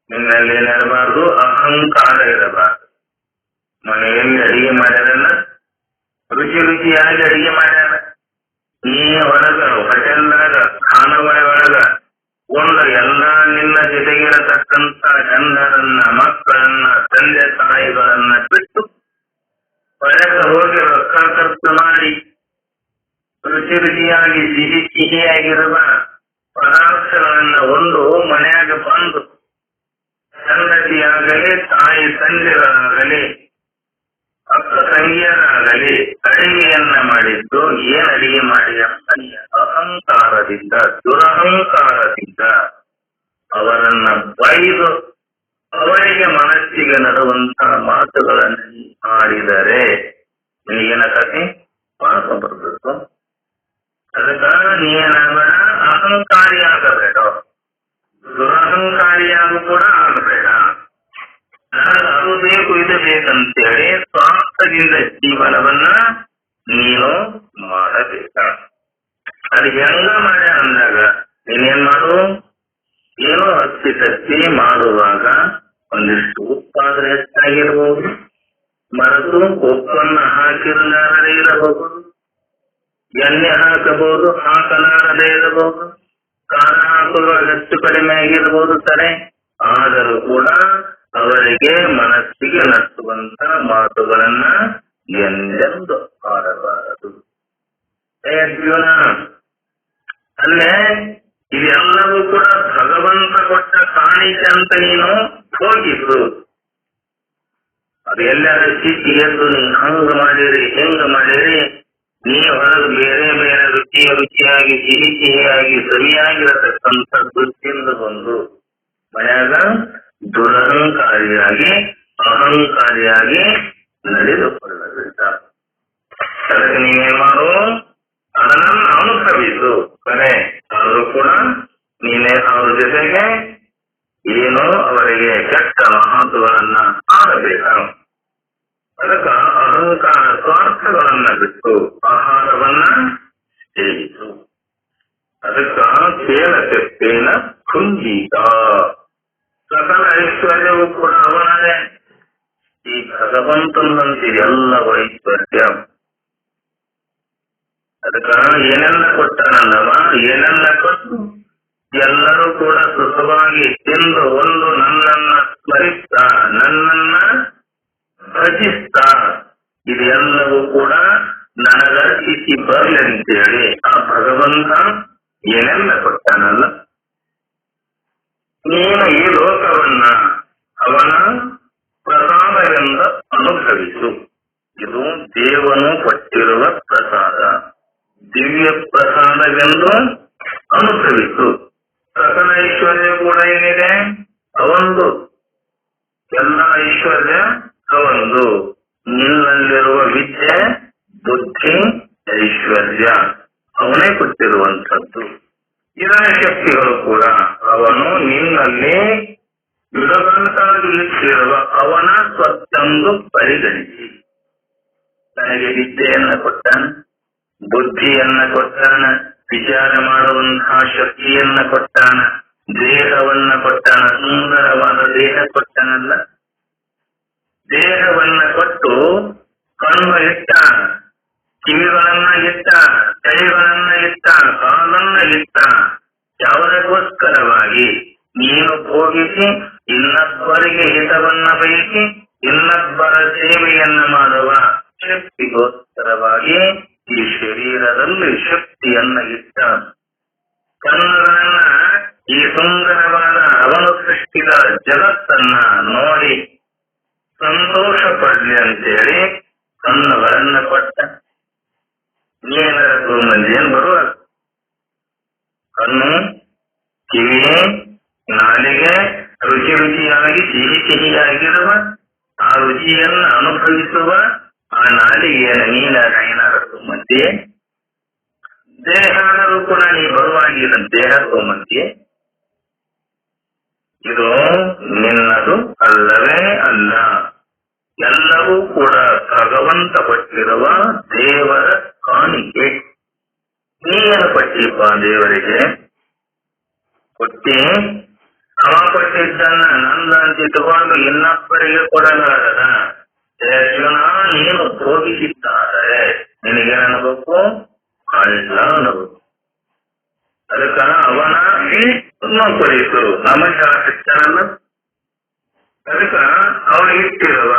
ನಿನ್ನಲ್ಲಿ ಏನಿರಬಾರ್ದು, ಅಹಂಕಾರ ಇರಬಾರ್ದು. ಮನೆಯಲ್ಲಿ ಅಡಿಗೆ ಮಾಡ್ಯಾರಲ್ಲ, ರುಚಿ ರುಚಿಯಾಗಿ ಅಡಿಗೆ ಮಾಡ್ಯಾರ, ನೀ ಹೊರಗ ಹೋಟೆಲ್ದಾಗ ಖಾನಾವಳಿ ಒಳಗ ಒಂದು ಎಲ್ಲ ನಿನ್ನ ಜೊತೆಗಿರತಕ್ಕಂತ ಗಂಡರನ್ನ, ಮಕ್ಕಳನ್ನ, ತಂದೆ ತಾಯಿಗಳನ್ನ ಬಿಟ್ಟು ಹೊರಗೆ ಹೋಗಿ ರೊಕ್ಕ ಖರ್ಚು ಮಾಡಿ ರುಚಿ ರುಚಿಯಾಗಿ ಸಿಹಿಯಾಗಿರುವ ಪದಾರ್ಥಗಳನ್ನ ಒಂದು ಮನೆಯಾಗ ಬಂದು ಸಂಗತಿಯಾಗಲಿ, ತಾಯಿ ತಂದೆಗಳಾಗಲಿ, ಅಕ್ಕ ತಂಗಿಯರಾಗಲಿ ಅಡಿಗೆಯನ್ನ ಮಾಡಿದ್ದು ಏನ್ ಅಡಿಗೆ ಮಾಡಿ ಅಹಂಕಾರದಿಂದ, ದುರಹಂಕಾರದಿಂದ ಅವರನ್ನ ಬೈದು ಅವರಿಗೆ ಮನಸ್ಸಿಗೆ ನಡುವಂತಹ ಮಾತುಗಳನ್ನು ಆಡಿದರೆ ನಿನಗೇನಾಗತ್ತೆ? ಪಾಪ ಬರಬೇಕು. ಅದಕ್ಕ ನೀನಾಗಬೇಡ, ಅಹಂಕಾರಿಯಾಗಬೇಡ, ದುರಹಂಕಾರಿಯಾಗೂ ಕೂಡ ಆಗಬೇಡ. ಅದು ಬೇಕು ಇದು ಬೇಕಂತೇಳಿ ಸ್ವಾರ್ಥದಿಂದ ಜೀವನವನ್ನ ನೀನು ಮಾಡಬೇಕ. ಅದು ಹೆಂಗ ಮಾಡ್ಯ ಅಂದಾಗ ನೀನೇನ್ ಮಾಡು, ಏನೋ ಹತ್ತಿ ತತ್ತಿ ಮಾಡುವಾಗ ಒಂದಿಷ್ಟು ಉಪ್ಪಾದ್ರೆ ಹೆಚ್ಚಾಗಿರ್ಬೋದು, ಮರೆತು ಉಪ್ಪನ್ನ ಹಾಕಿರಲಾರದೆ ಇರಬಹುದು, ಎಣ್ಣೆ ಹಾಕಬಹುದು ಹಾಕಲಾರದೆ ಇರಬಹುದು, ಖಾರ ಹಾಕುವ ಹೆಚ್ಚು ಕಡಿಮೆ ಆಗಿರ್ಬೋದು ಸರಿ. ಆದರೂ ಕೂಡ ಅವರಿಗೆ ಮನಸ್ಸಿಗೆ ನಚ್ಚುವಂತ ಮಾತುಗಳನ್ನ ಎಂದೆಂದು ಆಡಬಾರದು. ಅರ್ಜುನ ಅಲ್ಲೇ ಇದೆಲ್ಲವೂ ಕೂಡ ಭಗವಂತ ಕೊಟ್ಟ ಕಾಣಿಕೆ ಅಂತ ನೀನು ಹೋಗಿದ್ರು. ಅದು ಎಲ್ಲರ ಸಿಕ್ಕಿ ಎಂದು ನೀನು ಹಂಗ ಮಾಡಿರಿ ಹೆಂಗ ಮಾಡಿರಿ, ನೀ ಹೊರಗೆ ಬೇರೆ ಬೇರೆ ರುಚಿಯಾಗಿ ಸಿಹಿಯಾಗಿ ಸರಿಯಾಗಿರತಕ್ಕಂಥ ಬುದ್ಧಿಯಿಂದ ಬಂದು ಮನ್ಯಾಗ ದುರಹಂಕಾರಿಯಾಗಿ ಅಹಂಕಾರಿಯಾಗಿ ನಡೆದುಕೊಳ್ಳಬೇಕ. ಅದಕ್ಕೆ ನೀನೇನ್ ಮಾಡು, ಅದನ್ನ ಅನುಭವಿಸು. ಕರೆ ಆದ್ರೂ ಕೂಡ ನೀನೇ ಅವ್ರ ಜೊತೆಗೆ ಏನೋ ಅವರಿಗೆ ಕೆಟ್ಟ ಮಾತುಗಳನ್ನ ಆಡಬೇಕ. ಅದಕ್ಕ ಅಹಂಕಾರ ಸ್ವಾರ್ಥಗಳನ್ನ ಬಿಟ್ಟು ಆಹಾರವನ್ನ ಸೇವಿಸು. ಅದಕ್ಕ ಕೇಳತೆತ್ತೇನ ಕುಂಜೀತ, ಸಕಲ ಐಶ್ವರ್ಯವೂ ಕೂಡ ಅವನೇ. ಈ ಭಗವಂತನಂತಿದೆ ಎಲ್ಲವ ಐಶ್ವರ್ಯ. ಅದಕ್ಕ ಏನೆಲ್ಲ ಕೊಟ್ಟನಲ್ಲವ, ಏನೆಲ್ಲ ಕೊಟ್ಟು ಎಲ್ಲರೂ ಕೂಡ ಸುಖವಾಗಿ ತಿಂದು ಒಂದು ನನ್ನನ್ನ ಸ್ಮರಿಸ್ತಾ ನನ್ನನ್ನ ಭಜಿಸ್ತಾ ಇದೆಲ್ಲವೂ ಕೂಡ ನನಗರ್ಪಿಸಿ ಬರ್ಲಿ ಅಂತೇಳಿ ಆ ಭಗವಂತ ಏನೆಲ್ಲ ಕೊಟ್ಟಾನಲ್ಲ, ನೀನು ಈ ಲೋಕವನ್ನ ಅವನ ಪ್ರಸಾದವೆಂದ ಅನುಭವಿಸು. ಇದು ದೇವನು ಕೊಟ್ಟಿರುವ ಪ್ರಸಾದ, ದಿವ್ಯ ಪ್ರಸಾದವೆಂದು ಅನುಭವಿಸು. ಸಕಲ ಐಶ್ವರ್ಯ ಕೂಡ ಏನಿದೆ ಅವಂದು, ಎಲ್ಲ ಐಶ್ವರ್ಯ ಅವಂದು. ನಿನ್ನಲ್ಲಿರುವ ವಿದ್ಯೆ ಬುದ್ಧಿ ಐಶ್ವರ್ಯ ಅವನೇ ಕೊಟ್ಟಿರುವಂಥದ್ದು. ಇದರ ಶಕ್ತಿಗಳು ಕೂಡ ಅವನು ನಿನ್ನಲ್ಲಿ ಇರದಂತಾಗಿ ಇಟ್ಟಿರುವ ಅವನ ಸ್ವತ್ತಂದು ಪರಿಗಣಿಸಿ. ನನಗೆ ವಿದ್ಯೆಯನ್ನ ಕೊಟ್ಟಾನ, ಬುದ್ಧಿಯನ್ನ ಕೊಟ್ಟಾನ, ವಿಚಾರ ಮಾಡುವಂತಹ ಶಕ್ತಿಯನ್ನ ಕೊಟ್ಟಾನ, ದೇಹವನ್ನ ಕೊಟ್ಟಾನ, ಸುಂದರವಾದ ದೇಹ ಕೊಟ್ಟಾನಲ್ಲ. ದೇಹವನ್ನ ಕೊಟ್ಟು ಕಣ್ಣು ಇಟ್ಟ, ಕಿವಿಗಳನ್ನ ಇಟ್ಟ, ಕೈಗಳನ್ನ ಇಟ್ಟ, ಕಾಲನ್ನ ಇಟ್ಟ. ಯಾವುದಕ್ಕೋಸ್ಕರವಾಗಿ? ನೀನು ಭೋಗಿಸಿ ಇನ್ನೊಬ್ಬರಿಗೆ ಹಿತವನ್ನ ಬಯಸಿ ಇನ್ನೊಬ್ಬರ ಸೇವೆಯನ್ನ ಮಾಡುವ ಶಕ್ತಿಗೋಸ್ಕರವಾಗಿ ಈ ಶರೀರದಲ್ಲಿ ಶಕ್ತಿಯನ್ನ ಇಟ್ಟ. ಕಣ್ಣುಗಳನ್ನ ಈ ಸುಂದರವಾದ ಅವನು ಸೃಷ್ಟಿದ ಜಗತ್ತನ್ನ ನೋಡಿ ಸಂತೋಷ ಪಡ್ಲಿ ಅಂತೇಳಿ ಕಣ್ಣುಗಳನ್ನ ಕೊಟ್ಟ. ನೀನರ ಮಂದಿ ಏನ್ ಬರುವ ಕಣ್ಣು, ಕಿವಿ, ನಾಲಿಗೆ ರುಚಿಯಾಗಿ ಸಿಹಿಯಾಗಿರುವ ಆ ರುಚಿಯನ್ನ ಅನುಭವಿಸುವ ಆ ನಾಲಿಗೆಯನ್ನು ನೀನಾರ ಮಧ್ಯೆ ದೇಹಗಳು ಕೂಡ ನೀ ಬರುವಾಗಿಲ್ಲ ದೇಹ ಮಧ್ಯೆ. ಇದು ನಿನ್ನದು ಅಲ್ಲವೇ ಅಲ್ಲ, ಎಲ್ಲವೂ ಕೂಡ ಭಗವಂತ ಕೊಟ್ಟಿರುವ ದೇವರ ಕಾಣಿಕೆ. ನೀನು ಕೊಟ್ಟಿಪ್ಪ ದೇವರಿಗೆ ಕೊಟ್ಟಿ, ಅವ ಕೊಟ್ಟಿದ್ದನ್ನ ನಂದ ಅಂತಿಟ್ಟುಕೊಂಡು ಇನ್ನೊಬ್ಬರಿಗೆ ಕೊಡಲಾರದ ಅರ್ಜುನ, ನೀನು ಭೋಗಿಸಿದ್ದಾರೆ ನಿನಗೇನಬೇಕು? ಅಲ್ಲ ಅನ್ನಬೇಕು. ಅದಕ್ಕ ಅವನ ಕೊಡಿಸು ನಮಗೆ ಆಸಕ್ತನಲ್ಲ. ಅದಕ್ಕ ಅವನಿಗಿಟ್ಟಿರುವ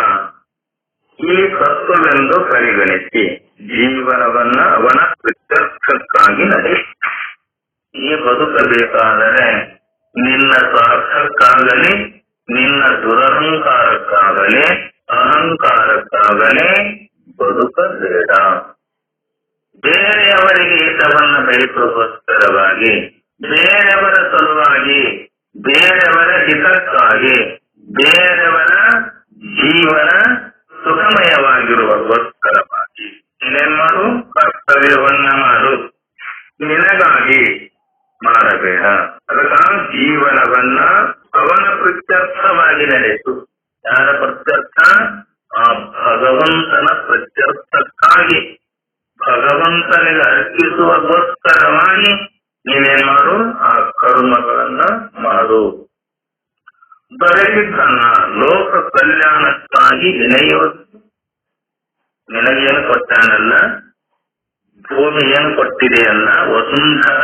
ಈ ತತ್ವವೆಂದು ಪರಿಗಣಿಸಿ ಜೀವನವನ್ನ ಅವನ ಪ್ರತ್ಯರ್ಥಕ್ಕಾಗಿ ನಡೆಸಿ. ಈ ಬದುಕಬೇಕಾದರೆ ನಿನ್ನ ಸ್ವಾರ್ಥಕ್ಕಾಗಲಿ, ನಿನ್ನ ದುರಹಂಕಾರಕ್ಕಾಗಲಿ, ಅಹಂಕಾರಕ್ಕಾಗಲಿ ಬದುಕಬೇಡ. ಬೇರೆಯವರಿಗೆ ಹಿತವನ್ನ ಬಯಸುವುದಕ್ಕೋಸ್ಕರವಾಗಿ, ಬೇರೆಯವರ ಸಲುವಾಗಿ, ಬೇರೆಯವರ ಹಿತಕ್ಕಾಗಿ, ಬೇರೆಯವರ ಜೀವನ ಸುಖಮಯವಾಗಿರುವಗೋಸ್ಕರವಾಗಿ ನೀನೇನ್ ಮಾಡು? ಕರ್ತವ್ಯವನ್ನ ಮಾಡು, ನಿನಗಾಗಿ ಮಾಡಬೇಡ. ಅದಕ್ಕ ಜೀವನವನ್ನ ಅವನ ಪ್ರತ್ಯರ್ಥವಾಗಿ ನಡೆಸು. ಯಾರ ಪ್ರತ್ಯರ್ಥ? ಆ ಭಗವಂತನ ಪ್ರತ್ಯರ್ಥಕ್ಕಾಗಿ, ಭಗವಂತನಿಗೆ ಅರ್ಪಿಸುವಗೋಸ್ಕರವಾಗಿ ನೀನೇನ್ ಮಾಡು? ಆ ಕರ್ಮಗಳನ್ನ ಮಾಡು. ದೊರೆತಿದ್ದನ್ನ ಲೋಕ ಕಲ್ಯಾಣಕ್ಕಾಗಿ ವಿನಯೋದು. ನಿನಗೇನು ಕೊಟ್ಟಾನಲ್ಲ, ಭೂಮಿ ಏನು ಕೊಟ್ಟಿದೆಯಲ್ಲ, ವಸುಂಧರ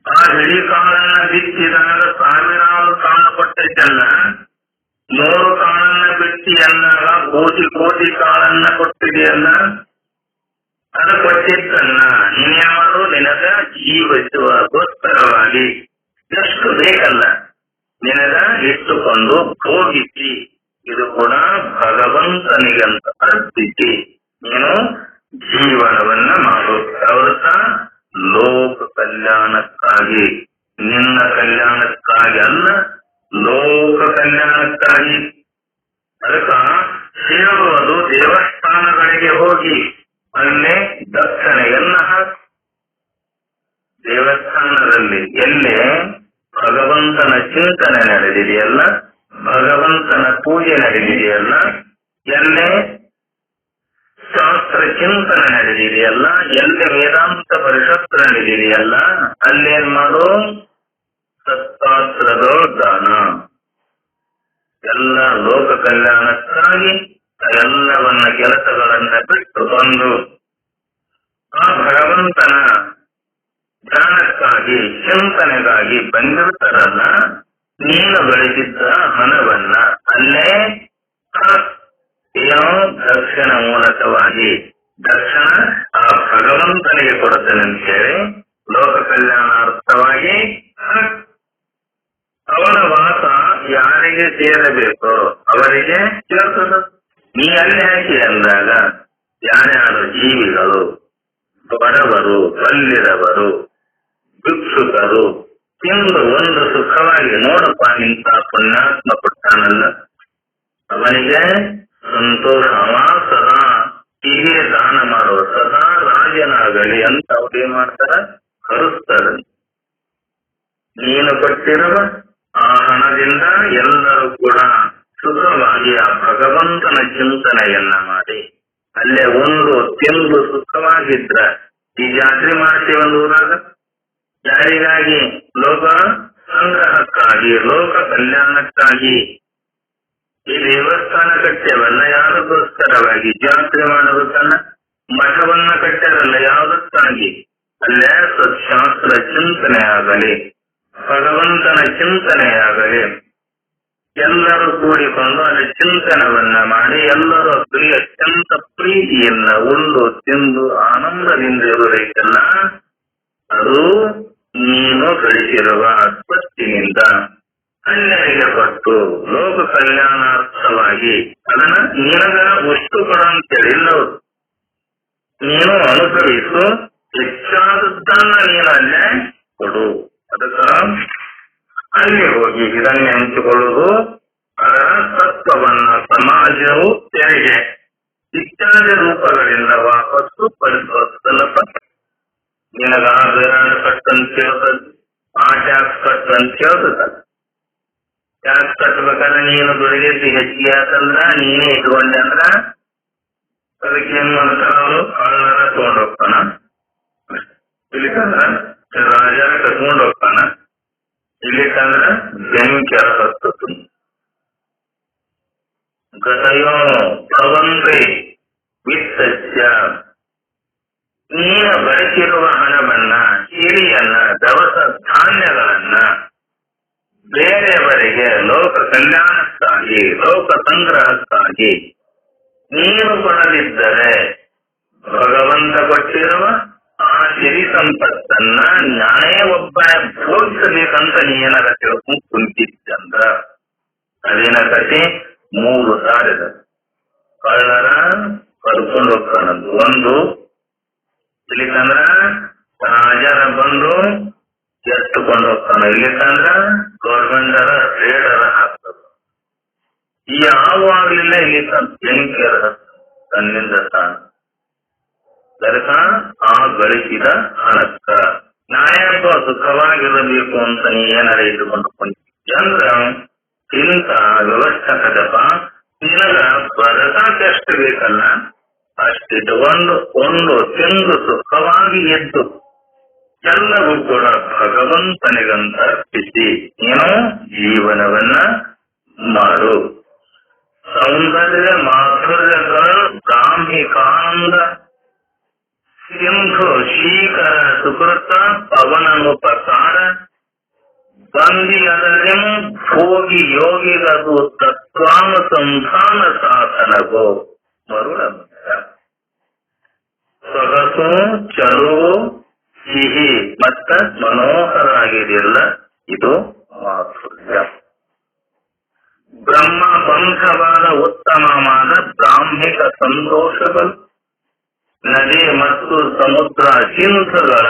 ಆ ಹಿಡಿ ಕಾಳನ್ನ ಬಿತ್ತಿದಾಗ ಸಾವಿರಾರು ಕಾಳು ಕೊಟ್ಟಿದ್ದಲ್ಲ, 100 ಕಾಳನ್ನ ಬಿಟ್ಟಿ ಅಂದಾಗ ಕೋಟಿ ಕೋಟಿ ಕಾಳನ್ನ ಕೊಟ್ಟಿದೆಯಲ್ಲ, ಅದು ಕೊಟ್ಟಿದ್ದನ್ನ ನೀನೇ ಮಾಡು, ನಿನಗ ಜೀವಿಸುವಗೋಸ್ಕರವಾಗಿ ಎಷ್ಟು ಬೇಕಲ್ಲ ನಿನಗ ಇಟ್ಟುಕೊಂಡು ಭೋಗಿಸಿ, ಇದು ಕೂಡ ಭಗವಂತನಿಗಂತ ಅರ್ಪಿಸಿ ನೀನು ಜೀವನವನ್ನ ಮಾಡು. ಅವೃತ ಲೋಕ ಕಲ್ಯಾಣಕ್ಕಾಗಿ, ನಿನ್ನ ಕಲ್ಯಾಣಕ್ಕಾಗಿ ಅಲ್ಲ, ಲೋಕ ಕಲ್ಯಾಣಕ್ಕಾಗಿ. ಅದಕ್ಕ ಸೇರುವುದು ದೇವಸ್ಥಾನಗಳಿಗೆ ಹೋಗಿ ಅಲ್ಲೇ ದಕ್ಷಿಣೆಯನ್ನ ಹಾಕಿ, ದೇವಸ್ಥಾನದಲ್ಲಿ ಎಲ್ಲೇ ಭಗವಂತನ ಚಿಂತನೆ ನಡೆದಿದೆಯಲ್ಲ, ಭಗವಂತನ ಪೂಜೆ ನಡೆದಿದೆಯಲ್ಲ, ಎಲ್ಲೇ ಶಾಸ್ತ್ರ ಚಿಂತನೆ ನಡೆದಿದೆಯಲ್ಲ, ಎಲ್ಲಿ ವೇದಾಂತ ಪರಿಷತ್ ನಡೆದಿದೆಯಲ್ಲ, ಅಲ್ಲೇನ್ ಮಾಡು, ಸತ್ಪಾತ್ರದ ದಾನ. ಎಲ್ಲ ಲೋಕ ಕಲ್ಯಾಣಕ್ಕಾಗಿ ಎಲ್ಲವನ್ನ ಕೆಲಸಗಳನ್ನ ಬಿಟ್ಟು ಬಂದು ಆ ಭಗವಂತನ ಧ್ಯಾನಕ್ಕಾಗಿ ಚಿಂತನೆಗಾಗಿ ಬಂದಿರ್ತಾರಲ್ಲ, ನೀನು ಗಳಿಸಿದ್ದ ಹಣವನ್ನ ಅಲ್ಲೇ ಏನೋ ದರ್ಶನ ಮೂಲಕವಾಗಿ ದರ್ಶನ ಆ ಭಗವಂತನಿಗೆ ಕೊಡುತ್ತೇನೆ ಅಂತ ಹೇಳಿ ಲೋಕ ಕಲ್ಯಾಣಾರ್ಥವಾಗಿ ಅವರ ವಾಸ ಯಾರಿಗೆ ಸೇರಬೇಕೋ ಅವರಿಗೆ ಸೇರ್ತದ. ನೀ ಅಲ್ಲಿ ಹಾಕಿ ಅಂದಾಗ ಯಾರ್ಯಾರು ಜೀವಿಗಳು, ಬಡವರು, ಬಲ್ಲಿರವರು, ಭಿಕ್ಷುಕರು ತಿಂದು ಒಂದು ಸುಖವಾಗಿ ನೋಡಪ್ಪ ಇಂಥ ಪುಣ್ಯಾತ್ಮ ಕೊಟ್ಟಾನಲ್ಲ, ಅವನಿಗೆ ಸಂತೋಷ. ಸದಾ ಹೀಗೆ ದಾನ ಮಾಡುವ, ಸದಾ ರಾಜನಾಗಲಿ ಅಂತ ಅವ್ರೇನ್ ಮಾಡ್ತಾರ, ಕರೆಸ್ತಾರೆ. ನೀನು ಕೊಟ್ಟಿರುವ ಆ ಹಣದಿಂದ ಎಲ್ಲರೂ ಕೂಡ ಸುಖವಾಗಿ ಆ ಭಗವಂತನ ಚಿಂತನೆಯನ್ನ ಮಾಡಿ ಅಲ್ಲೇ ಒಂದು ತಿಂದು ಸುಖವಾಗಿದ್ರ. ಈ ಜಾತ್ರೆ ಮಾಡ್ತೀವಿ ಒಂದು ಊರಾಗ ಯಾರಿಗಾಗಿ? ಲೋಕ ಸಂಗ್ರಹಕ್ಕಾಗಿ, ಲೋಕ ಕಲ್ಯಾಣಕ್ಕಾಗಿ. ಈ ದೇವಸ್ಥಾನ ಕಟ್ಟೆವಲ್ಲ ಯಾವುದಕ್ಕೋಸ್ಕರವಾಗಿ? ಜಾತ್ರೆ ಮಾಡೋದಕ್ಕನ್ನ. ಮಠವನ್ನ ಕಟ್ಟಾರಲ್ಲ ಯಾವುದಕ್ಕಾಗಿ? ಅಲ್ಲೇ ಸತ್ಶಾಸ್ತ್ರ ಚಿಂತನೆ ಆಗಲಿ, ಭಗವಂತನ ಚಿಂತನೆಯಾಗಲಿ. ಎಲ್ಲರೂ ಕೂಡಿಕೊಂಡು ಅಲ್ಲಿ ಚಿಂತನವನ್ನ ಮಾಡಿ ಎಲ್ಲರೂ ಅತ್ಯಂತ ಪ್ರೀತಿಯನ್ನ ಉಂಡು ತಿಂದು ಆನಂದದಿಂದ ಇರುವುದಕ್ಕೆಲ್ಲ ಅದು ನೀನು ಗಳಿಸಿರುವ ಸ್ವತ್ತಿನಿಂದ ಅನ್ಯರಿಗೆ ಕೊಟ್ಟು ಲೋಕ ಕಲ್ಯಾಣಾರ್ಥವಾಗಿ ಅದನ್ನ ನಿನಗ ವಸ್ತು ಕೊಡ ಅಂತೇಳಿಲ್ಲವರು. ನೀನು ಅನುಸರಿಸು, ಹೆಚ್ಚಾದದ್ದನ್ನ ನೀನು ಅಲ್ಲೇ ಕೊಡು. ಅದಕ್ಕ ಅಲ್ಲಿ ಹೋಗಿ ಇದನ್ನೇ ಹಂಚಿಕೊಳ್ಳುವುದು, ಅದರ ತತ್ವವನ್ನ ಸಮಾಜವು ತೆರಿಗೆ ಇತ್ಯಾದಿ ರೂಪಗಳಿಂದ ವಾಪಸ್ಸು ಪರಿಸೋದಲ್ಲಪ್ಪ. ನಿನಗ ಆ ಬೇರಾಣ ಕಟ್ಟಂತ ಹೇಳ್ತದ, ಆ ಟ್ಯಾಕ್ಸ್ ಕಟ್ಟಂತ ಹೇಳ್ತದ. ಟ್ಯಾಕ್ಸ್ ಕಟ್ಟಬೇಕಾದ್ರೆ ನೀನು ದುಡಿಗೆದ್ದು ಹೆಚ್ಚಿಗೆ ಆತಂದ್ರ ನೀನೇ ಇಟ್ಕೊಂಡೆ ಅಂದ್ರ ಅದಕ್ಕೆ ಏನ್ ಮಾಡ್ತಾರ ಅವರು? ಕಳ್ಳರ ತಗೊಂಡ್ ಹೋಗ್ತಾನ, ಇಲ್ಲಿಕಂದ್ರ ರಾಜರ ಕಟ್ಕೊಂಡ್ ಹೋಗ್ತಾನ, ಇಲ್ಲಿಕಂದ್ರ ಬೆಂಕಿಯರ ಹತ್ತತು. ಗತಯೋ ಭವಂತ್ರಿ ವಿತ್ತಸ್ಯ, ನೀನು ಗಳಿಸಿರುವ ಹಣವನ್ನ, ಹಿರಿಯನ್ನ, ದವಸ ಧಾನ್ಯಗಳನ್ನ ಬೇರೆಯವರಿಗೆ ಲೋಕ ಕಲ್ಯಾಣಕ್ಕಾಗಿ, ಲೋಕ ಸಂಗ್ರಹಕ್ಕಾಗಿ ನೀನು ಕೊಡಲಿದ್ದರೆ ಭಗವಂತ ಕೊಟ್ಟಿರುವ ಆ ಸಿರಿ ಸಂಪತ್ತನ್ನ ನಾನೇ ಒಬ್ಬನೇ ಭೋಗಿಸಬೇಕಂತ ನೀನಾರ ತಿಳ್ಕೊಂಡು ಕುಂತಿದ್ದಂದ್ರ ಅದೇನ ಕತೆ 3 ಸಾರಿದ ಕಳ್ಳರ ಕರ್ಕೊಂಡು ಹೋಗ್ತಾನಂದು. ಒಂದು ಇಲ್ಲಿಕಂದ್ರ ರಾಜರ ಬಂದು ಎತ್ತುಕೊಂಡು ಹೋಗ್ತಾನ, ಇಲ್ಲಿಕಂದ್ರ ಗೌರ್ಮೆಂಟರ ಟ್ರೇಡರ ಹಾಕ್ತದ. ಯಾವಾಗ್ಲಿಲ್ಲ ಇಲ್ಲಿ ಬೆಂಕಿಯರ ತನ್ನಿಂದ ತಾನು ಅದಕ್ಕ ಆ ಗಳಿಸಿದ ಹಣಕ್ಕ ನಾನೇ ಸುಖವಾಗಿರಬೇಕು ಅಂತ ನೀ ಏನಾರ ಇಟ್ಟುಕೊಂಡು ಕುಂತಿದ್ದೆ ಅಂದ್ರ ಇಂಥ ವ್ಯವಸ್ಥೆ ಕದಪ ನಿನಗ ಬರಸಾಕೆ ಎಷ್ಟು ಬೇಕಲ್ಲ ಅಷ್ಟಿಟ್ಟುಕೊಂಡು ಒಂದು ತಿಂದು ಸುಖವಾಗಿ ಎದ್ದು ಎಲ್ಲವೂ ಕೂಡ ಭಗವಂತನಿಗಂತ ಅರ್ಪಿಸಿ ನೀನು ಜೀವನವನ್ನ ಮಾಡು. ಸೌಂದರ್ಯ ಮಾಧುರ್ಯಗಳು ಬ್ರಾಹ್ಮಿಕಾನಂದ ಸಿಂಧು ಶೀಕರ ಸುಕೃತ ಪವನನುಪಕಾರ ಬಂದಿಯದರಿಂ ಭೋಗಿ ಯೋಗಿಗದು ತತ್ವಾನುಸಂಧಾನ ಸಾಧನಗೋ ಮರುಳ ಸೊಗಸು ಚಲುವು ಸಿಹಿ ಮತ್ತ ಮನೋಹರ ಆಗಿದೆಯಲ್ಲ ಇದು ಮಾಧುರ್ಯ. ಬ್ರಹ್ಮ ಬಂಧವಾದ ಉತ್ತಮವಾದ ಬ್ರಾಹ್ಮಿಕ ಸಂತೋಷಗಳು, ನದಿ ಮತ್ತು ಸಮುದ್ರ ಸಿಂಧುಗಳ